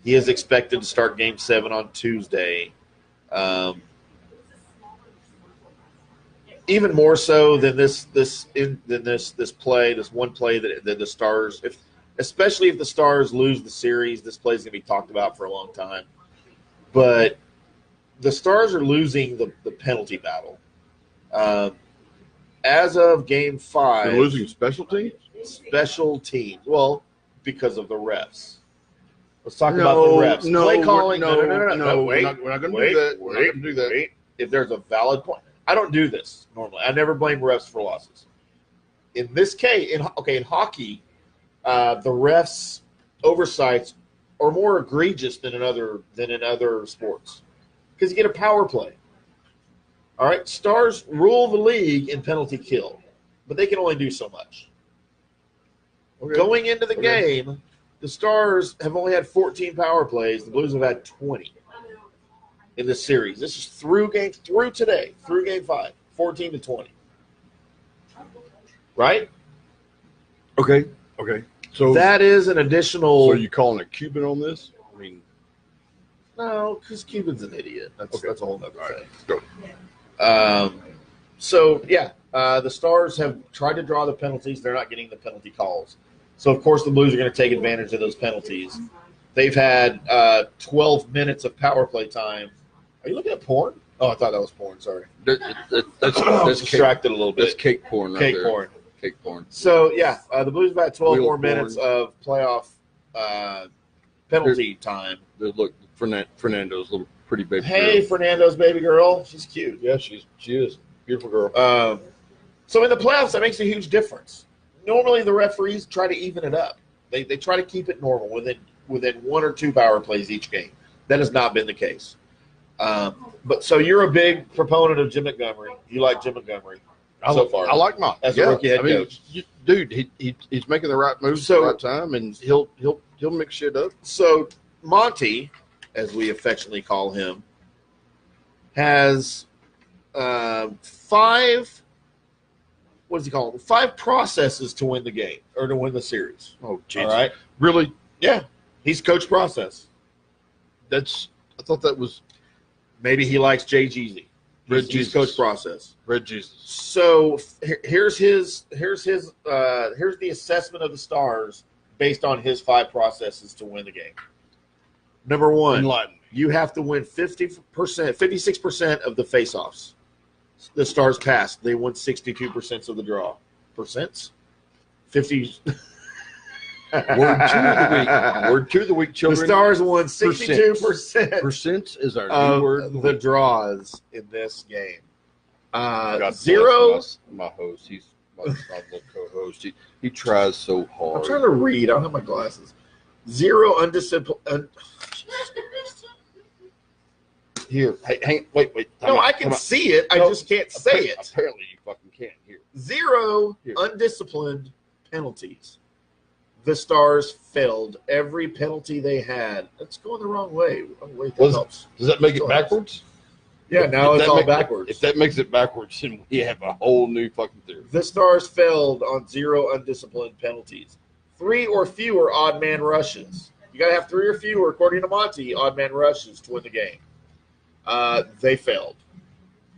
Speaker 1: He is expected to start Game 7 on Tuesday. Even more so than this one play that the Stars, especially if the Stars lose the series, this play is going to be talked about for a long time. But the Stars are losing the penalty battle. As of Game 5,
Speaker 2: they're losing special teams.
Speaker 1: Special teams. Well, because of the refs. Let's talk about the refs. Play calling. No.
Speaker 2: We're not going to do that. We're not going to do that.
Speaker 1: Wait. If there's a valid point. I don't do this normally. I never blame refs for losses. In this case, in hockey, the refs' oversights are more egregious than in other sports because you get a power play. All right, Stars rule the league in penalty kill, but they can only do so much. Okay. Going into the game, the Stars have only had 14 power plays. The Blues have had 20. In this series. This is through Game 5, 14 to 20. Right?
Speaker 2: Okay. So
Speaker 1: that is an additional.
Speaker 2: So are you calling a Cuban on this? I mean,
Speaker 1: no, because Cuban's an idiot. That's a whole other thing.
Speaker 2: Go.
Speaker 1: The Stars have tried to draw the penalties. They're not getting the penalty calls. So of course the Blues are going to take advantage of those penalties. They've had 12 minutes of power play time. Are you looking at porn? Oh, I thought that was porn. Sorry.
Speaker 2: That's
Speaker 1: distracted a little bit.
Speaker 2: That's cake porn.
Speaker 1: Cake porn. So, the Blues have had 12 more minutes of playoff penalty time.
Speaker 2: Look, Fernando's little pretty baby girl.
Speaker 1: Hey, Fernando's baby girl. She's cute.
Speaker 2: Yeah, she is. Beautiful girl.
Speaker 1: So in the playoffs, that makes a huge difference. Normally, the referees try to even it up. They try to keep it normal within one or two power plays each game. That has not been the case. But so you're a big proponent of Jim Montgomery. You like Jim Montgomery so far.
Speaker 2: I like Mont
Speaker 1: as a rookie head coach.
Speaker 2: Dude, he's making the right moves at the right time, and he'll mix shit up.
Speaker 1: So Monty, as we affectionately call him, has 5. What does he call them? 5 processes to win the game or to win the series.
Speaker 2: Oh, jeez.
Speaker 1: All right.
Speaker 2: Really?
Speaker 1: Yeah. He's coach process.
Speaker 2: I thought that was
Speaker 1: Maybe he likes Jay Jeezy. He's coach process.
Speaker 2: Red Jesus.
Speaker 1: So here's the assessment of the Stars based on his 5 processes to win the game. Number 1,
Speaker 2: Enlighten me.
Speaker 1: you have to win 56% of the faceoffs. The Stars passed. They won 62% of the draw. Percents? 50.
Speaker 2: Word to the week, children.
Speaker 1: The Stars won 62%
Speaker 2: Percents is our new word
Speaker 1: of the draws in this game.
Speaker 2: God
Speaker 1: 0.
Speaker 2: bless my host. He's my little co-host. He tries so hard.
Speaker 1: I'm trying to read. I don't have my glasses. 0 undisciplined.
Speaker 2: Here, hey, wait.
Speaker 1: No, I can see it. I just can't say it.
Speaker 2: Apparently, you fucking can't. Here.
Speaker 1: 0 undisciplined penalties. The Stars failed every penalty they had. That's going the wrong way. Oh, wait, that helps.
Speaker 2: Does that make it backwards?
Speaker 1: Yeah, now it's all backwards.
Speaker 2: If that makes it backwards, then we have a whole new fucking theory.
Speaker 1: The Stars failed on 0 undisciplined penalties. 3 or fewer odd man rushes. You got to have 3 or fewer, according to Monty, odd man rushes to win the game. They failed.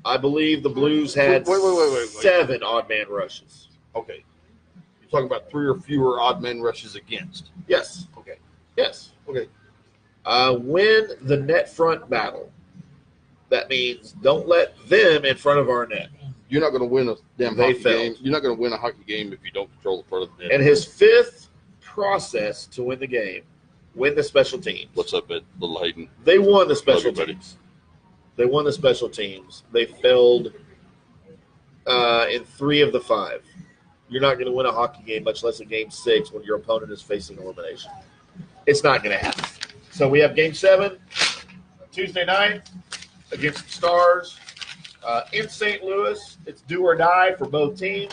Speaker 1: I believe the Blues had
Speaker 2: wait.
Speaker 1: 7 odd man rushes.
Speaker 2: Okay. You're talking about 3 or fewer odd man rushes against.
Speaker 1: Yes.
Speaker 2: Okay.
Speaker 1: Yes.
Speaker 2: Okay.
Speaker 1: Win the net front battle. That means don't let them in front of our net.
Speaker 2: You're not going to win a damn
Speaker 1: They
Speaker 2: hockey
Speaker 1: failed.
Speaker 2: game. You're not going to win a hockey game if you don't control the front of the net.
Speaker 1: And his 5th process to win the game, win the special teams.
Speaker 2: What's up, little Hayden?
Speaker 1: They won the special
Speaker 2: Love you, buddy.
Speaker 1: teams. They won the special teams. They failed in 3 of the 5. You're not going to win a hockey game, much less a game 6, when your opponent is facing elimination. It's not going to happen. So we have game 7, Tuesday night, against the Stars in St. Louis. It's do or die for both teams.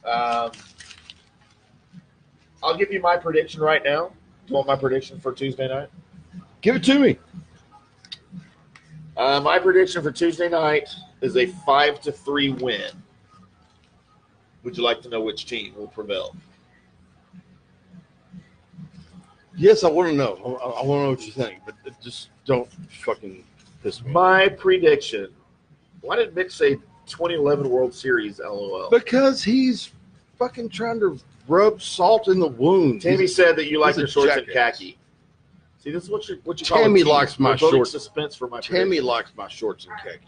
Speaker 1: I'll give you my prediction right now. Do you want my prediction for Tuesday night?
Speaker 2: Give it to me.
Speaker 1: My prediction for Tuesday night is a 5-3 win. Would you like to know which team will prevail?
Speaker 2: Yes, I want to know. I want to know what you think, but just don't fucking piss me off.
Speaker 1: My prediction. Why did Mick say 2011 World Series, LOL?
Speaker 2: Because he's fucking trying to rub salt in the wound.
Speaker 1: Tammy said that you like
Speaker 2: he's a
Speaker 1: your shorts in
Speaker 2: jackass.
Speaker 1: khaki. See, this is what you call
Speaker 2: Tammy
Speaker 1: a team.
Speaker 2: likes my
Speaker 1: We're building
Speaker 2: shorts.
Speaker 1: suspense for my
Speaker 2: Tammy
Speaker 1: prediction.
Speaker 2: likes my shorts and khaki.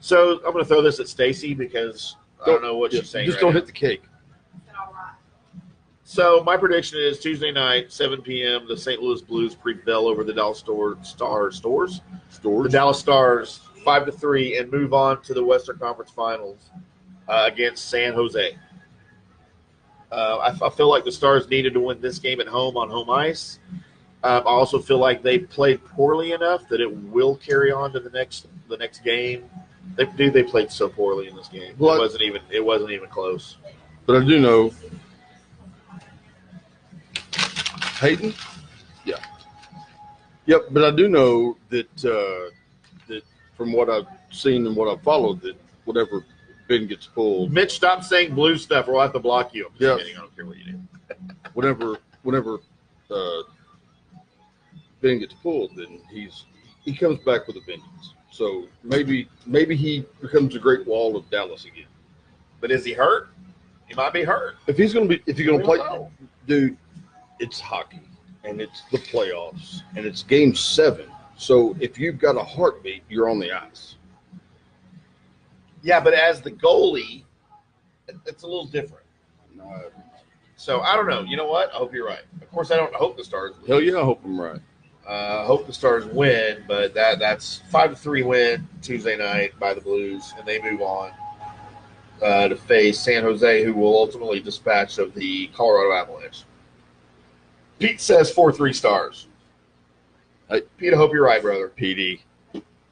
Speaker 1: So I'm going to throw this at Stacy because I don't know what she's saying.
Speaker 2: Just
Speaker 1: right
Speaker 2: don't
Speaker 1: now.
Speaker 2: hit the cake.
Speaker 3: All right.
Speaker 1: So my prediction is Tuesday night, 7 p.m. The St. Louis Blues prevail over the Dallas Stars. The Dallas Stars 5-3 and move on to the Western Conference Finals against San Jose. I feel like the Stars needed to win this game at home on home ice. I also feel like they played poorly enough that it will carry on to the next game. They played so poorly in this game.
Speaker 2: Well,
Speaker 1: It wasn't even close.
Speaker 2: But I do know Hayden? Yeah. Yep, but I do know that that from what I've seen and what I've followed, that whatever Ben gets pulled,
Speaker 1: Mitch, stop saying blue stuff or I'll have to block you. I'm just
Speaker 2: Yeah.
Speaker 1: kidding. I don't care what you do.
Speaker 2: whenever Ben gets pulled, then he comes back with a vengeance. So maybe he becomes the Great Wall of Dallas again.
Speaker 1: But is he hurt? He might be hurt.
Speaker 2: If you're gonna
Speaker 1: We
Speaker 2: play,
Speaker 1: don't know.
Speaker 2: dude, it's hockey and it's the playoffs and it's game 7. So if you've got a heartbeat, you're on the ice.
Speaker 1: Yeah, but as the goalie, it's a little different.
Speaker 2: No.
Speaker 1: So I don't know. You know what? I hope you're right. Of course, I don't hope the Stars lose.
Speaker 2: Hell yeah, I hope I'm right.
Speaker 1: I hope the Stars win, but that's 5-3 win Tuesday night by the Blues, and they move on to face San Jose, who will ultimately dispatch of the Colorado Avalanche. Pete says 4-3 Stars.
Speaker 2: Hey.
Speaker 1: Pete, I hope you're right, brother.
Speaker 2: PD.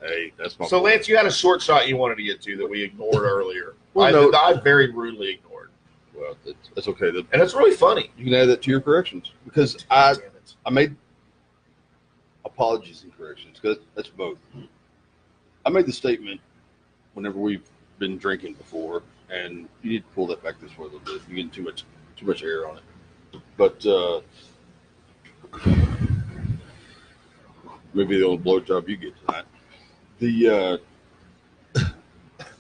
Speaker 2: Hey, that's my
Speaker 1: So,
Speaker 2: boy.
Speaker 1: Lance, you had a short shot you wanted to get to that we ignored earlier.
Speaker 2: Well, no.
Speaker 1: I very rudely ignored.
Speaker 2: Well, that's okay.
Speaker 1: And it's really funny.
Speaker 2: You can add that to your corrections because I
Speaker 1: Damn it.
Speaker 2: made apologies and corrections because that's both. I made the statement whenever we've been drinking before, and you need to pull that back this way a little bit. You're getting too much air on it. But maybe the only blowjob you get tonight.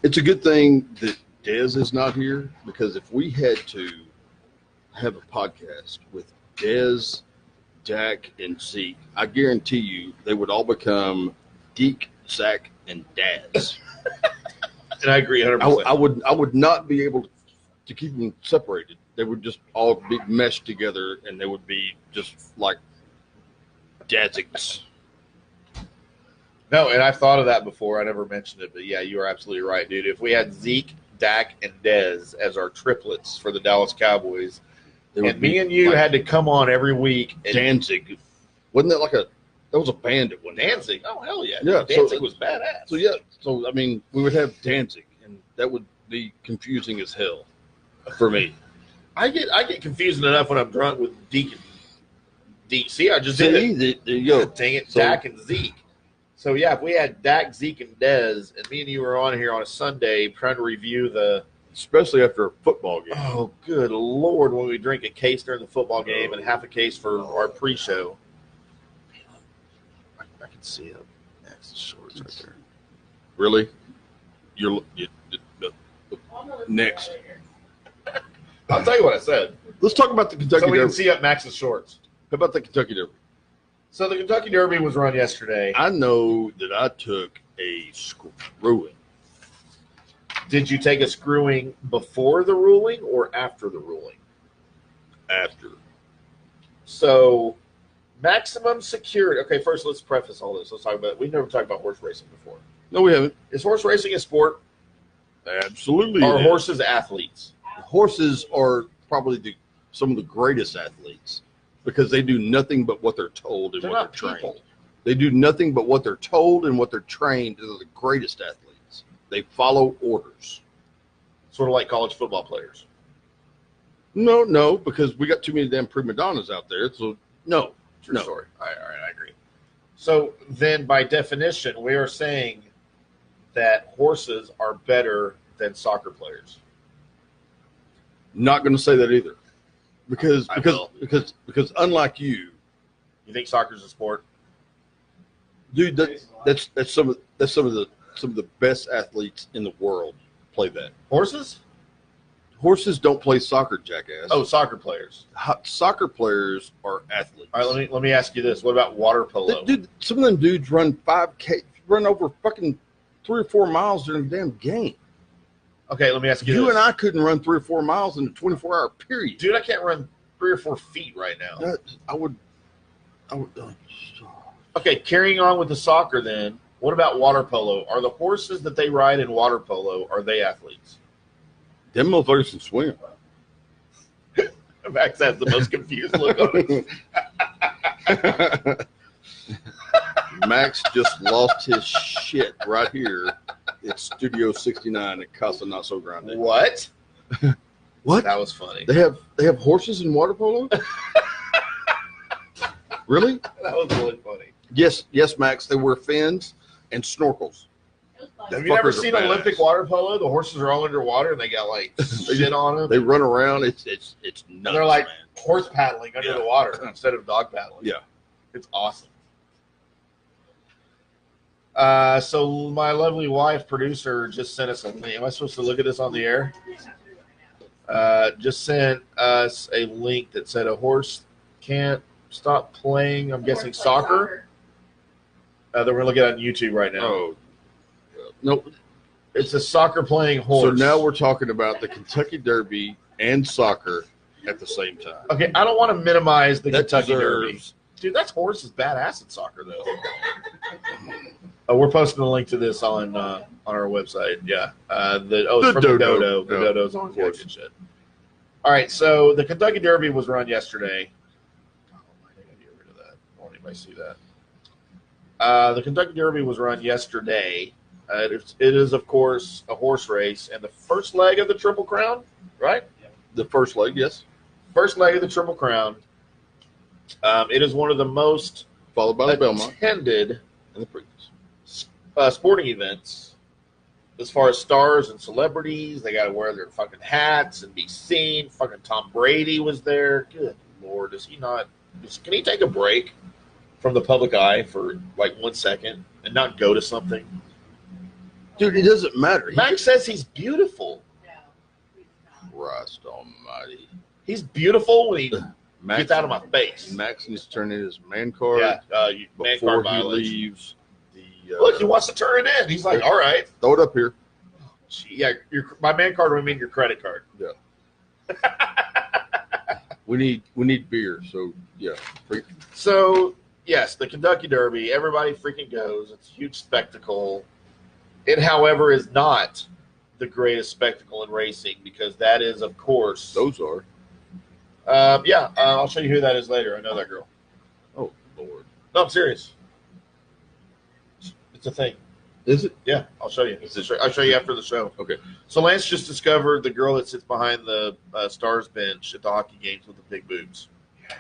Speaker 2: It's a good thing that Dez is not here, because if we had to have a podcast with Dez, Dak, and Zeke, I guarantee you they would all become Deke, Zach, and Daz.
Speaker 1: And I agree 100%.
Speaker 2: I would not be able to keep them separated. They would just all be meshed together, and they would be just like Dazigs.
Speaker 1: No, and I've thought of that before. I never mentioned it, but yeah, you are absolutely right, dude. If we had Zeke, Dak, and Dez as our triplets for the Dallas Cowboys, and me and you
Speaker 2: like
Speaker 1: had to come on every week. And
Speaker 2: Danzig. Wasn't that that was a band at one time?
Speaker 1: Danzig? Oh, hell yeah.
Speaker 2: Yeah,
Speaker 1: Danzig was badass.
Speaker 2: So I mean, we would have Danzig, and that would be confusing as hell for me.
Speaker 1: I get confusing enough when I'm drunk with Deke. See, I just did it.
Speaker 2: There you go.
Speaker 1: Dang it,
Speaker 2: So-
Speaker 1: Dak and Zeke. So, yeah, if we had Dak, Zeke, and Dez, and me and you were on here on a Sunday trying to review
Speaker 2: Especially after a football game.
Speaker 1: oh, good Lord, when we drink a case during the football game and half a case for our pre-show. I can see it. That's the shorts right there.
Speaker 2: Really? Next.
Speaker 1: I'll tell you what I said.
Speaker 2: Let's talk about the Kentucky
Speaker 1: So we can
Speaker 2: Derby.
Speaker 1: see up Max's shorts.
Speaker 2: How about the Kentucky Derby?
Speaker 1: So the Kentucky Derby was run yesterday.
Speaker 2: I know that I took a screwing.
Speaker 1: Did you take a screwing before the ruling or after the ruling?
Speaker 2: After.
Speaker 1: So maximum security. Okay, first let's preface all this. Let's talk about. We've never talked about horse racing before.
Speaker 2: No, we haven't.
Speaker 1: Is horse racing a sport?
Speaker 2: Absolutely.
Speaker 1: Are
Speaker 2: it is.
Speaker 1: horses athletes?
Speaker 2: Horses are probably some of the greatest athletes because they do nothing but what they're told and
Speaker 1: They're
Speaker 2: what
Speaker 1: not
Speaker 2: they're trained.
Speaker 1: people.
Speaker 2: They do nothing but what they're told and what they're trained. They're the greatest athletes. They follow orders.
Speaker 1: Sort of like college football players.
Speaker 2: No, because we got too many damn prima donnas out there. So no.
Speaker 1: True
Speaker 2: No.
Speaker 1: story. All right, I agree. So then, by definition, we are saying that horses are better than soccer players.
Speaker 2: Not going to say that either, because
Speaker 1: I will.
Speaker 2: unlike you,
Speaker 1: You think soccer's a sport?
Speaker 2: dude, that's some of the best athletes in the world play that.
Speaker 1: Horses?
Speaker 2: Horses don't play soccer, jackass.
Speaker 1: Oh, soccer players.
Speaker 2: Soccer players are athletes.
Speaker 1: All right, let me ask you this: what about water polo?
Speaker 2: Dude, some of them dudes run 5K, run over fucking 3 or 4 miles during the damn game.
Speaker 1: Okay, let me ask you
Speaker 2: You
Speaker 1: this.
Speaker 2: and I couldn't run 3 or 4 miles in a 24-hour period.
Speaker 1: Dude, I can't run 3 or 4 feet right now.
Speaker 2: I would.
Speaker 1: Okay, carrying on with the soccer then, what about water polo? Are the horses that they ride in water polo, are they athletes?
Speaker 2: Them motherfuckers can swim.
Speaker 1: Max has the most confused look on it.
Speaker 2: Max just lost his shit right here at Studio 69 at Casa Not So Grande.
Speaker 1: What?
Speaker 2: What?
Speaker 1: That was funny.
Speaker 2: They have horses in water polo? Really?
Speaker 1: That was really funny.
Speaker 2: Yes, Max. They wear fins and snorkels.
Speaker 1: Have you never
Speaker 2: Fuckers are
Speaker 1: seen
Speaker 2: badass.
Speaker 1: Olympic water polo? The horses are all underwater and they got like shit on them.
Speaker 2: They run around. It's nuts,
Speaker 1: And they're like
Speaker 2: man.
Speaker 1: horse paddling under
Speaker 2: Yeah.
Speaker 1: the water instead of dog paddling.
Speaker 2: Yeah.
Speaker 1: It's awesome. So my lovely wife producer just sent us a link. Am I supposed to look at this on the air? Just sent us a link that said a horse can't stop playing. I'm guessing soccer. That we're looking at on YouTube right now.
Speaker 2: Oh. No.
Speaker 1: It's a soccer playing
Speaker 2: So
Speaker 1: horse.
Speaker 2: now we're talking about the Kentucky Derby and soccer at the same time.
Speaker 1: Okay, I don't want to minimize the
Speaker 2: That
Speaker 1: Kentucky Derby.
Speaker 2: deserves-
Speaker 1: Dude, that horse is badass at soccer, though. We're posting a link to this on our website. Yeah. It's
Speaker 2: The
Speaker 1: from
Speaker 2: dodo.
Speaker 1: the dodo. The
Speaker 2: Yeah,
Speaker 1: dodo's on
Speaker 2: of course.
Speaker 1: good shit. All right, so the Kentucky Derby was run yesterday. Oh, I think I get rid of that. I don't want anybody to see that. The Kentucky Derby was run yesterday. It is, of course, a horse race, and the first leg of the Triple Crown, right?
Speaker 2: The first leg, yes.
Speaker 1: First leg of the Triple Crown. It is one of the most
Speaker 2: Followed by the Belmont
Speaker 1: attended
Speaker 2: and the Preakness.
Speaker 1: sporting events as far as stars and celebrities. They got to wear their fucking hats and be seen. Fucking Tom Brady was there. Good Lord, does he not? Can he take a break? from the public eye for like 1 second and not go to something?
Speaker 2: Dude, it doesn't matter.
Speaker 1: Max says he's beautiful.
Speaker 2: Christ almighty.
Speaker 1: He's beautiful when he
Speaker 2: Max,
Speaker 1: gets out of my face.
Speaker 2: Max needs to turn in his man card
Speaker 1: Man
Speaker 2: before
Speaker 1: card
Speaker 2: he
Speaker 1: violation.
Speaker 2: leaves.
Speaker 1: Look, he wants to turn it in. He's like, all right.
Speaker 2: Throw it up here.
Speaker 1: Yeah, my man card would mean your credit card.
Speaker 2: Yeah. We need beer, so yeah.
Speaker 1: So yes, the Kentucky Derby, everybody freaking goes. It's a huge spectacle. It, however, is not the greatest spectacle in racing because that is, of course.
Speaker 2: Those are.
Speaker 1: I'll show you who that is later. I know that girl.
Speaker 2: Oh Lord.
Speaker 1: No, I'm serious. It's a thing.
Speaker 2: Is it?
Speaker 1: Yeah, I'll show you. I'll show you after the show.
Speaker 2: Okay.
Speaker 1: So Lance just discovered the girl that sits behind the stars bench at the hockey games with the big boobs.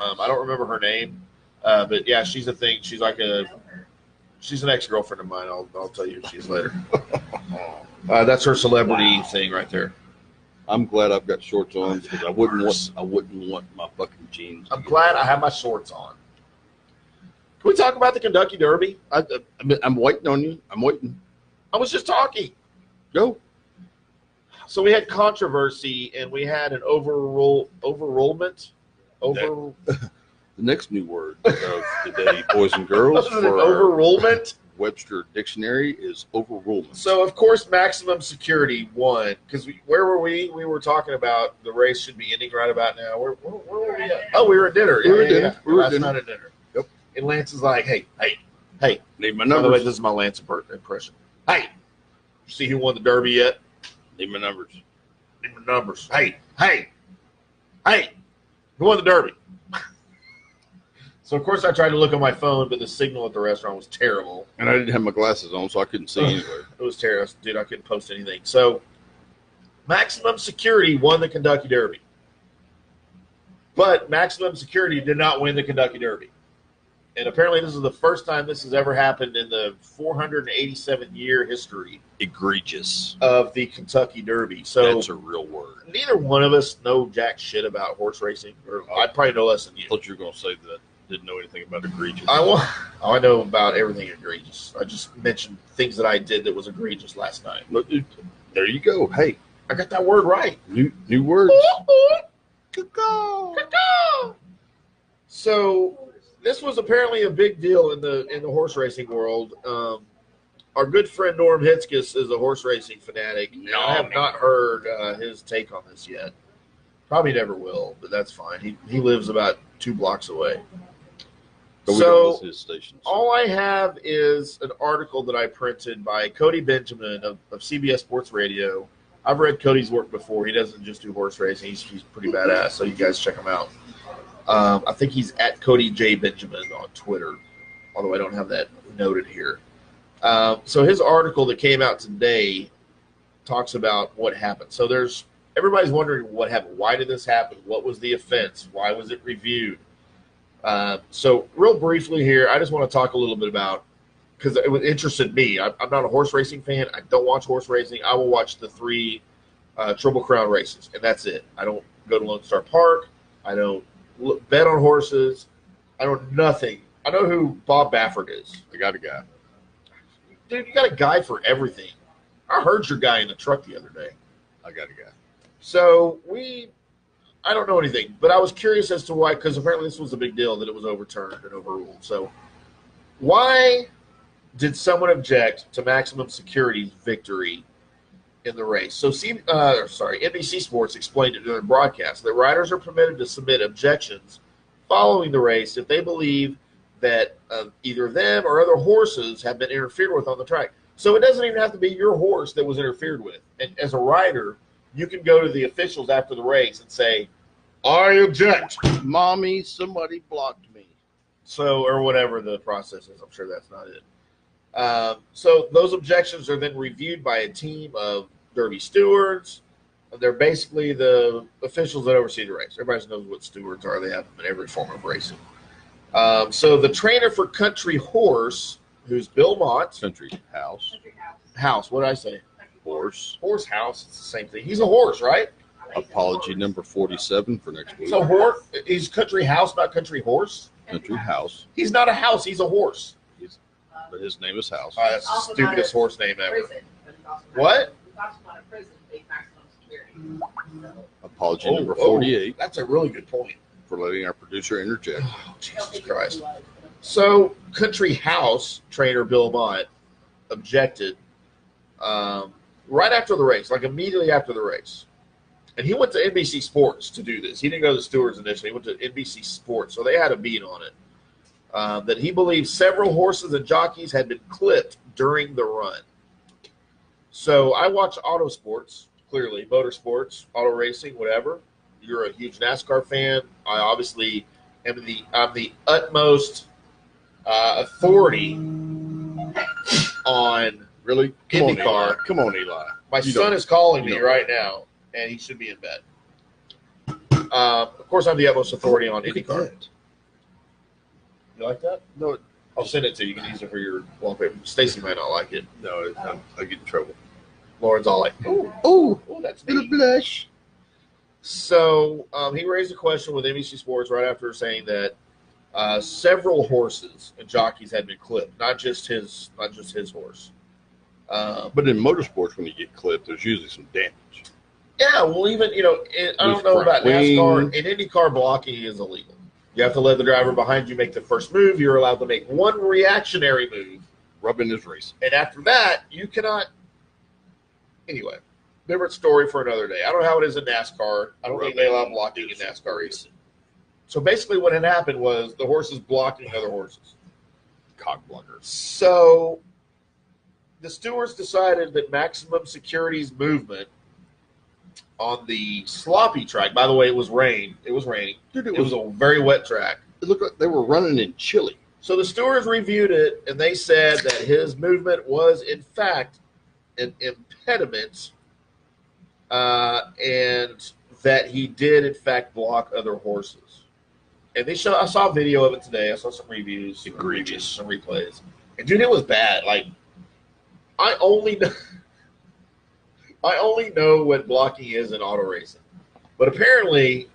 Speaker 1: I don't remember her name, but yeah, she's a thing. She's like she's an ex-girlfriend of mine. I'll tell you who she is later. That's her celebrity thing right there.
Speaker 2: I'm glad I've got shorts on because I wouldn't want my fucking jeans.
Speaker 1: I'm glad I have my shorts on. Can we talk about the Kentucky Derby?
Speaker 2: I'm waiting on you. I'm waiting.
Speaker 1: I was just talking.
Speaker 2: Go.
Speaker 1: So we had controversy and we had an overrulment.
Speaker 2: The next new word of the day, boys and girls, for
Speaker 1: overrulment.
Speaker 2: Webster Dictionary is overrulment.
Speaker 1: So of course, maximum security won because where were we? We were talking about the race should be ending right about now. Where were we at? Oh, we were at dinner.
Speaker 2: We were at dinner.
Speaker 1: Last night at dinner.
Speaker 2: Yep.
Speaker 1: And Lance is like, hey.
Speaker 2: Need my
Speaker 1: By the way,
Speaker 2: numbers.
Speaker 1: this is my Lance impression. Hey, you see who won the Derby yet?
Speaker 2: Need my numbers.
Speaker 1: Need my numbers. Hey, who won the Derby? So, of course, I tried to look on my phone, but the signal at the restaurant was terrible.
Speaker 2: And I didn't have my glasses on, so I couldn't see anywhere.
Speaker 1: It was terrible. Dude, I couldn't post anything. So, Maximum Security won the Kentucky Derby. But Maximum Security did not win the Kentucky Derby. And apparently this is the first time this has ever happened in the 487-year history
Speaker 2: Egregious.
Speaker 1: of the Kentucky Derby. So
Speaker 2: That's a real word.
Speaker 1: neither one of us know jack shit about horse racing. Or I probably know less than you.
Speaker 2: I thought you were going to say that. Didn't know anything about egregious.
Speaker 1: I know about everything egregious. I just mentioned things that I did that was egregious last night.
Speaker 2: Look, there you go. Hey,
Speaker 1: I got that word right.
Speaker 2: new words.
Speaker 1: So this was apparently a big deal in the horse racing world. Our good friend Norm Hitzkes is a horse racing fanatic. I have not heard his take on this yet. Probably never will, but that's fine. He lives about 2 blocks away.
Speaker 2: But we don't listen to his station.
Speaker 1: All I have is an article that I printed by Cody Benjamin of CBS Sports Radio. I've read Cody's work before. He doesn't just do horse racing. He's pretty badass, so you guys check him out. I think he's at Cody J. Benjamin on Twitter, although I don't have that noted here. So his article that came out today talks about what happened. So everybody's wondering what happened. Why did this happen? What was the offense? Why was it reviewed? So real briefly here, I just want to talk a little bit about, because it interested me. I'm not a horse racing fan. I don't watch horse racing. I will watch the 3 Triple Crown races, and that's it. I don't go to Lone Star Park. I don't bet on horses. I know nothing. I know who Bob Baffert is.
Speaker 2: I got a guy.
Speaker 1: Dude, you got a guy for everything. I heard your guy in the truck the other day.
Speaker 2: I got a guy.
Speaker 1: So I don't know anything, but I was curious as to why, because apparently this was a big deal that it was overturned and overruled. So why did someone object to Maximum Security's victory in the race? So NBC Sports explained it during broadcast that riders are permitted to submit objections following the race if they believe that either them or other horses have been interfered with on the track. So it doesn't even have to be your horse that was interfered with. And as a rider, you can go to the officials after the race and say, I object.
Speaker 2: Mommy, somebody blocked me.
Speaker 1: So, or whatever the process is. I'm sure that's not it. So those objections are then reviewed by a team of Derby stewards. They're basically the officials that oversee the race. Everybody knows what stewards are. They have them in every form of racing. So the trainer for Country Horse, who's Bill Mott.
Speaker 2: Country House.
Speaker 1: House, what did I say?
Speaker 2: Horse.
Speaker 1: Horse House, it's the same thing. He's a horse, right?
Speaker 2: Apology number 47 for next week.
Speaker 1: So he's Country House, not Country Horse?
Speaker 2: Country House.
Speaker 1: He's not a house. He's a horse.
Speaker 2: But his name is House.
Speaker 1: Oh, that's the
Speaker 3: Also
Speaker 1: stupidest
Speaker 3: not a
Speaker 1: horse name ever.
Speaker 3: Prison, but he's also not-
Speaker 1: What?
Speaker 3: He's also not a prison, big maximum security. So,
Speaker 2: Apology number 48
Speaker 1: That's a really good point.
Speaker 2: for letting our producer interject.
Speaker 1: Oh, Jesus Christ. So, Country House trainer Bill Mott objected right after the race, like immediately after the race. And he went to NBC Sports to do this. He didn't go to the stewards initially. He went to NBC Sports, so they had a beat on it. That he believes several horses and jockeys had been clipped during the run. So I watch auto sports, clearly, motorsports, auto racing, whatever. You're a huge NASCAR fan. I obviously I'm the utmost authority on
Speaker 2: Really?
Speaker 1: IndyCar.
Speaker 2: Come on, Eli.
Speaker 1: My son is calling me right now, and he should be in bed. Of course, I'm the utmost authority on IndyCar. You like that?
Speaker 2: No,
Speaker 1: I'll send it to you. You can use it for your wallpaper. Stacy might not like it.
Speaker 2: no, I get in trouble.
Speaker 1: Lauren's all like,
Speaker 2: Oh,
Speaker 1: that's
Speaker 2: little
Speaker 1: neat.
Speaker 2: blush.
Speaker 1: So he raised a question with NBC Sports right after saying that several horses and jockeys had been clipped, not just his horse.
Speaker 2: But in motorsports, when you get clipped, there's usually some damage.
Speaker 1: Yeah, well, even I don't know about NASCAR. In IndyCar, blocking is illegal. You have to let the driver behind you make the first move. You're allowed to make one reactionary move,
Speaker 2: Rubbing is racing.
Speaker 1: and after that, you cannot. Anyway, different story for another day. I don't know how it is in NASCAR. I don't think they allow blocking in NASCAR either. So basically, what had happened was the horses blocking other horses.
Speaker 2: Cock blockers.
Speaker 1: So the stewards decided that maximum security's movement on the sloppy track. By the way, it was rain. It was raining.
Speaker 2: Dude,
Speaker 1: It was a very wet track.
Speaker 2: It looked like they were running in Chile.
Speaker 1: So the stewards reviewed it, and they said that his movement was, in fact, an impediment, and that he did, in fact, block other horses. And I saw a video of it today. I saw some reviews,
Speaker 2: Egregious.
Speaker 1: some replays. And, dude, it was bad. Like, I only know what blocking is in auto racing. But apparently,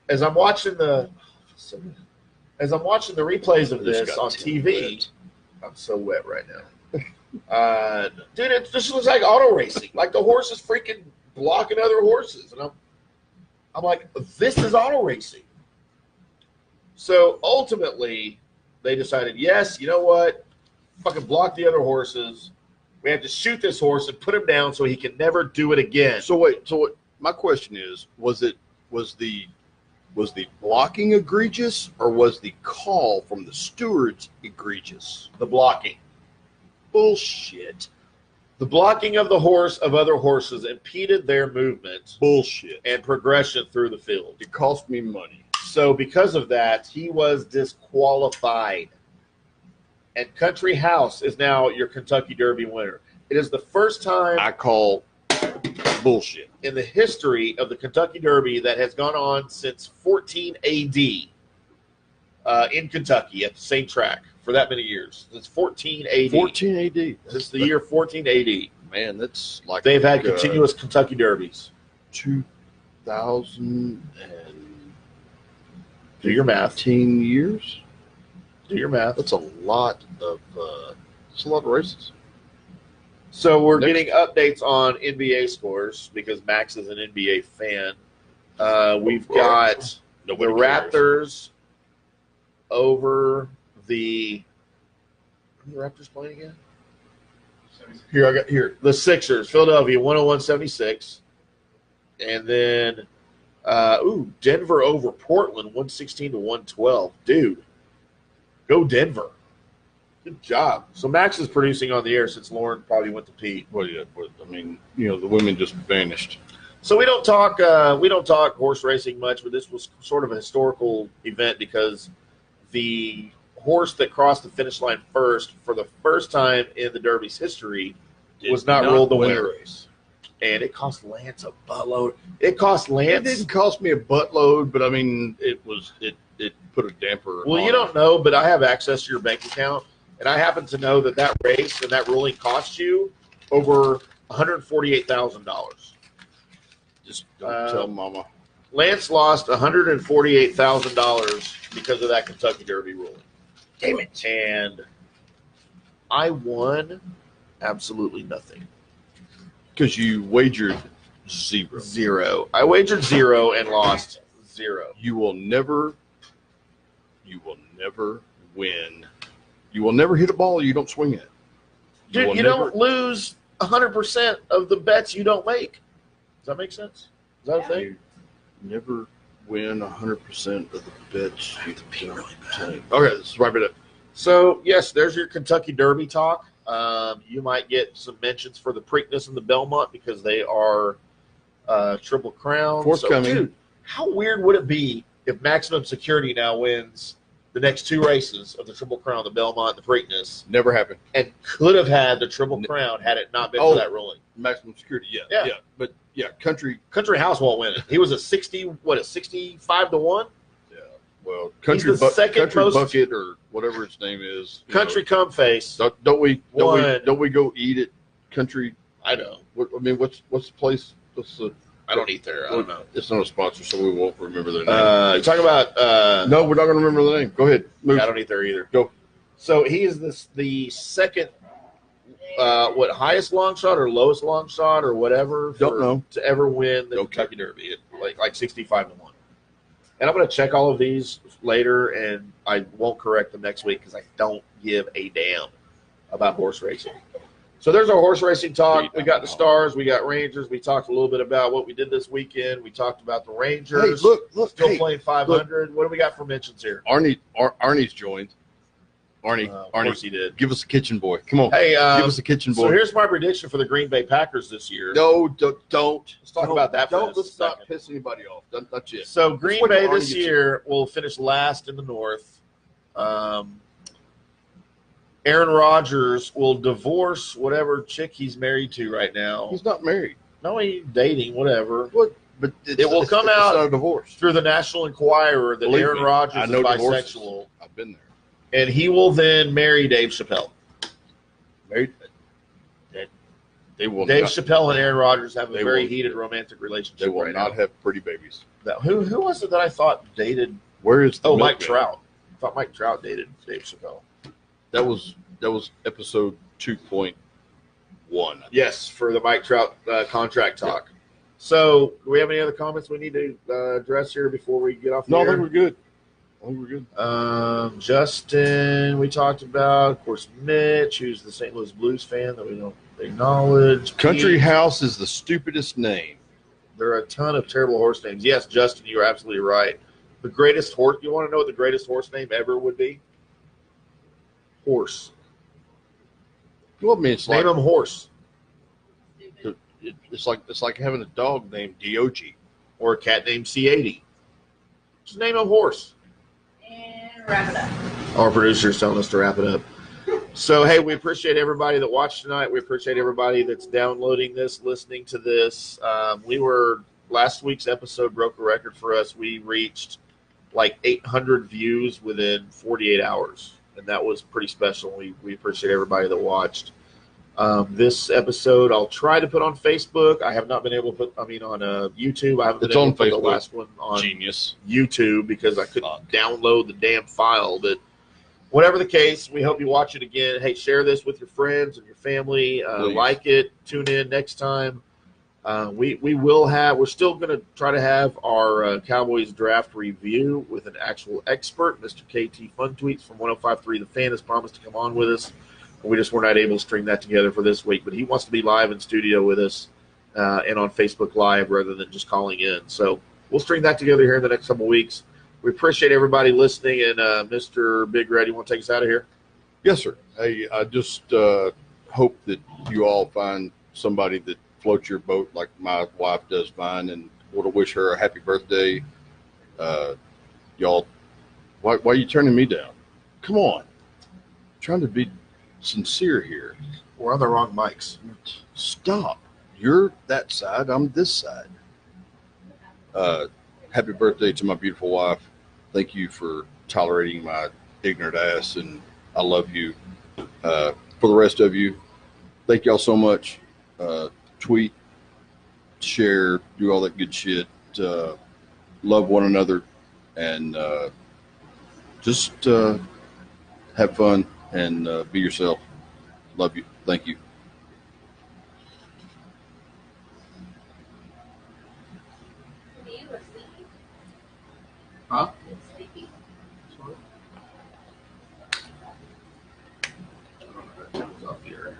Speaker 1: as I'm watching the replays of this on TV, I'm so wet right now. Dude, it just looks like auto racing. Like the horse is freaking blocking other horses. And I'm like, this is auto racing. So ultimately, they decided, yes, you know what? Fucking block the other horses. We have to shoot this horse and put him down so he can never do it again.
Speaker 2: So wait. My question is: was the blocking egregious, or was the call from the stewards egregious?
Speaker 1: The blocking.
Speaker 2: Bullshit.
Speaker 1: The blocking of the horse of other horses impeded their movement
Speaker 2: Bullshit.
Speaker 1: and progression through the field.
Speaker 2: It cost me money.
Speaker 1: So because of that, he was disqualified. And Country House is now your Kentucky Derby winner. It is the first time
Speaker 2: I call bullshit.
Speaker 1: in the history of the Kentucky Derby that has gone on since 14 AD in Kentucky at the same track for that many years. It's 14 AD.
Speaker 2: 14 AD.
Speaker 1: It's the year 14 AD.
Speaker 2: Man, that's like
Speaker 1: They've had continuous Kentucky Derbies.
Speaker 2: 2015
Speaker 1: Do your math.
Speaker 2: years.
Speaker 1: Do your math.
Speaker 2: That's a lot of races.
Speaker 1: So we're getting updates on NBA scores because Max is an NBA fan. We've got
Speaker 2: Nobody
Speaker 1: the
Speaker 2: cares.
Speaker 1: Raptors over the. Who are the Raptors playing again? The Sixers, Philadelphia 101-76, and then Denver over Portland 116-112. Dude, go Denver. Good job. So Max is producing on the air since Lauren probably went to pee.
Speaker 2: Well, yeah, I mean, the women just vanished.
Speaker 1: So we don't talk horse racing much, but this was sort of a historical event because the horse that crossed the finish line first for the first time in the Derby's history was not ruled the winner.
Speaker 2: race.
Speaker 1: And it cost Lance a buttload. It cost Lance.
Speaker 2: It didn't cost me a buttload, but I mean, it put a damper.
Speaker 1: Well, you don't know, but I have access to your bank account, and I happen to know that race and that ruling cost you over $148,000.
Speaker 2: Just don't tell Mama.
Speaker 1: Lance lost $148,000 because of that Kentucky Derby ruling.
Speaker 2: Damn it.
Speaker 1: And I won absolutely nothing.
Speaker 2: Because you wagered zero.
Speaker 1: Zero. I wagered zero and lost zero.
Speaker 2: You will never win. You will never hit a ball you don't swing at.
Speaker 1: Dude, you don't lose 100% of the bets you don't make. Does that make sense? Is that a thing?
Speaker 2: You never win 100% of the bets you don't take.
Speaker 1: Okay, let's wrap it up. So, yes, there's your Kentucky Derby talk. You might get some mentions for the Preakness and the Belmont because they are Triple Crown.
Speaker 2: Forthcoming.
Speaker 1: So, dude, how weird would it be if Maximum Security now wins the next two races of the Triple Crown, the Belmont and the Preakness,
Speaker 2: Never happened.
Speaker 1: and could have had the Triple Crown had it not been for that ruling?
Speaker 2: Maximum security, yeah. But country.
Speaker 1: Country House won't win it. He was a 65 to 1?
Speaker 2: Yeah. Well, country bucket or whatever its name is.
Speaker 1: Country come face.
Speaker 2: Don't we go eat at country?
Speaker 1: I know.
Speaker 2: What's the place?
Speaker 1: I don't eat there. I don't know.
Speaker 2: It's not a sponsor, so we won't remember their name.
Speaker 1: Talk about.
Speaker 2: No, we're not going to remember the name. Go ahead. Move.
Speaker 1: Yeah, I don't eat there either.
Speaker 2: Go.
Speaker 1: So he is the second, highest long shot or lowest long shot or whatever.
Speaker 2: Don't know.
Speaker 1: To ever win the Kentucky Derby at like 65 to 1. And I'm going to check all of these later, and I won't correct them next week because I don't give a damn about horse racing. So there's our horse racing talk. We got the Stars. We got Rangers. We talked a little bit about what we did this weekend. We talked about the Rangers.
Speaker 2: Hey, look.
Speaker 1: Still playing 500. What do we got for mentions here?
Speaker 2: Arnie's joined. Arnie,
Speaker 1: Of course he did.
Speaker 2: Give us a kitchen boy. Come on.
Speaker 1: Hey,
Speaker 2: give us a kitchen boy.
Speaker 1: So here's my prediction for the Green Bay Packers this year.
Speaker 2: No, don't.
Speaker 1: Let's talk about that for
Speaker 2: Let's not piss anybody off. That's it.
Speaker 1: So Green Bay this year will finish last in the North. Aaron Rodgers will divorce whatever chick he's married to right now.
Speaker 2: He's not married.
Speaker 1: No, he's dating, whatever.
Speaker 2: What? But
Speaker 1: it will come out
Speaker 2: not a divorce.
Speaker 1: through the National Enquirer that
Speaker 2: Believe
Speaker 1: Aaron
Speaker 2: me,
Speaker 1: Rodgers
Speaker 2: I
Speaker 1: is
Speaker 2: know
Speaker 1: bisexual.
Speaker 2: Divorces. I've been there.
Speaker 1: And he will then marry Dave Chappelle.
Speaker 2: Married? They will.
Speaker 1: Dave
Speaker 2: not,
Speaker 1: Chappelle and Aaron Rodgers have a very
Speaker 2: will,
Speaker 1: heated romantic relationship.
Speaker 2: They will
Speaker 1: right
Speaker 2: not
Speaker 1: now.
Speaker 2: have pretty babies.
Speaker 1: Who was it that I thought dated?
Speaker 2: Where is the
Speaker 1: Mike
Speaker 2: milkman?
Speaker 1: Trout. I thought Mike Trout dated Dave Chappelle.
Speaker 2: That was episode 2.1.
Speaker 1: Yes, for the Mike Trout contract talk. So, do we have any other comments we need to address here before we get off the
Speaker 2: No,
Speaker 1: air?
Speaker 2: I think we're good.
Speaker 1: Justin, we talked about. Of course, Mitch, who's the St. Louis Blues fan that we don't acknowledge.
Speaker 2: Country
Speaker 1: Pete.
Speaker 2: House is the stupidest name.
Speaker 1: There are a ton of terrible horse names. Yes, Justin, you're absolutely right. The greatest horse. You want to know what the greatest horse name ever would be? Horse.
Speaker 2: Well, I mean, it's
Speaker 1: Name
Speaker 2: like
Speaker 1: him Horse.
Speaker 2: it's like having a dog named Dog.
Speaker 1: Or a cat named C80. Just name him Horse.
Speaker 3: And wrap it up.
Speaker 1: Our producer's telling us to wrap it up. So, hey, we appreciate everybody that watched tonight. We appreciate everybody that's downloading this, listening to this. Last week's episode broke a record for us. We reached like 800 views within 48 hours, and that was pretty special. We appreciate everybody that watched. This episode I'll try to put on Facebook. I have not been able to put, on YouTube. I haven't been able to put the last one on
Speaker 2: Genius.
Speaker 1: YouTube because I couldn't download the damn file. But whatever the case, we hope you watch it again. Hey, share this with your friends and your family. Like it. Tune in next time. We're still going to try to have our Cowboys draft review with an actual expert. Mr. KT Fun Tweets from 105.3 The Fan has promised to come on with us. We just were not able to string that together for this week, but he wants to be live in studio with us and on Facebook Live rather than just calling in. So we'll string that together here in the next couple of weeks. We appreciate everybody listening, and Mr. Big Red, you want to take us out of here?
Speaker 2: Yes, sir. Hey, I just hope that you all find somebody that floats your boat like my wife does mine, and want to wish her a happy birthday. Y'all, why are you turning me down? Come on. I'm trying to be sincere here.
Speaker 1: We're on the wrong mics.
Speaker 2: Stop. You're that side. I'm this side. Happy birthday to my beautiful wife. Thank you for tolerating my ignorant ass, and I love you. For the rest of you, thank y'all so much. Tweet, share, do all that good shit. love one another, and just have fun and be yourself. Love you. Thank you.
Speaker 3: You are sleepy.
Speaker 1: Huh?
Speaker 3: Sleepy.
Speaker 1: Off the air.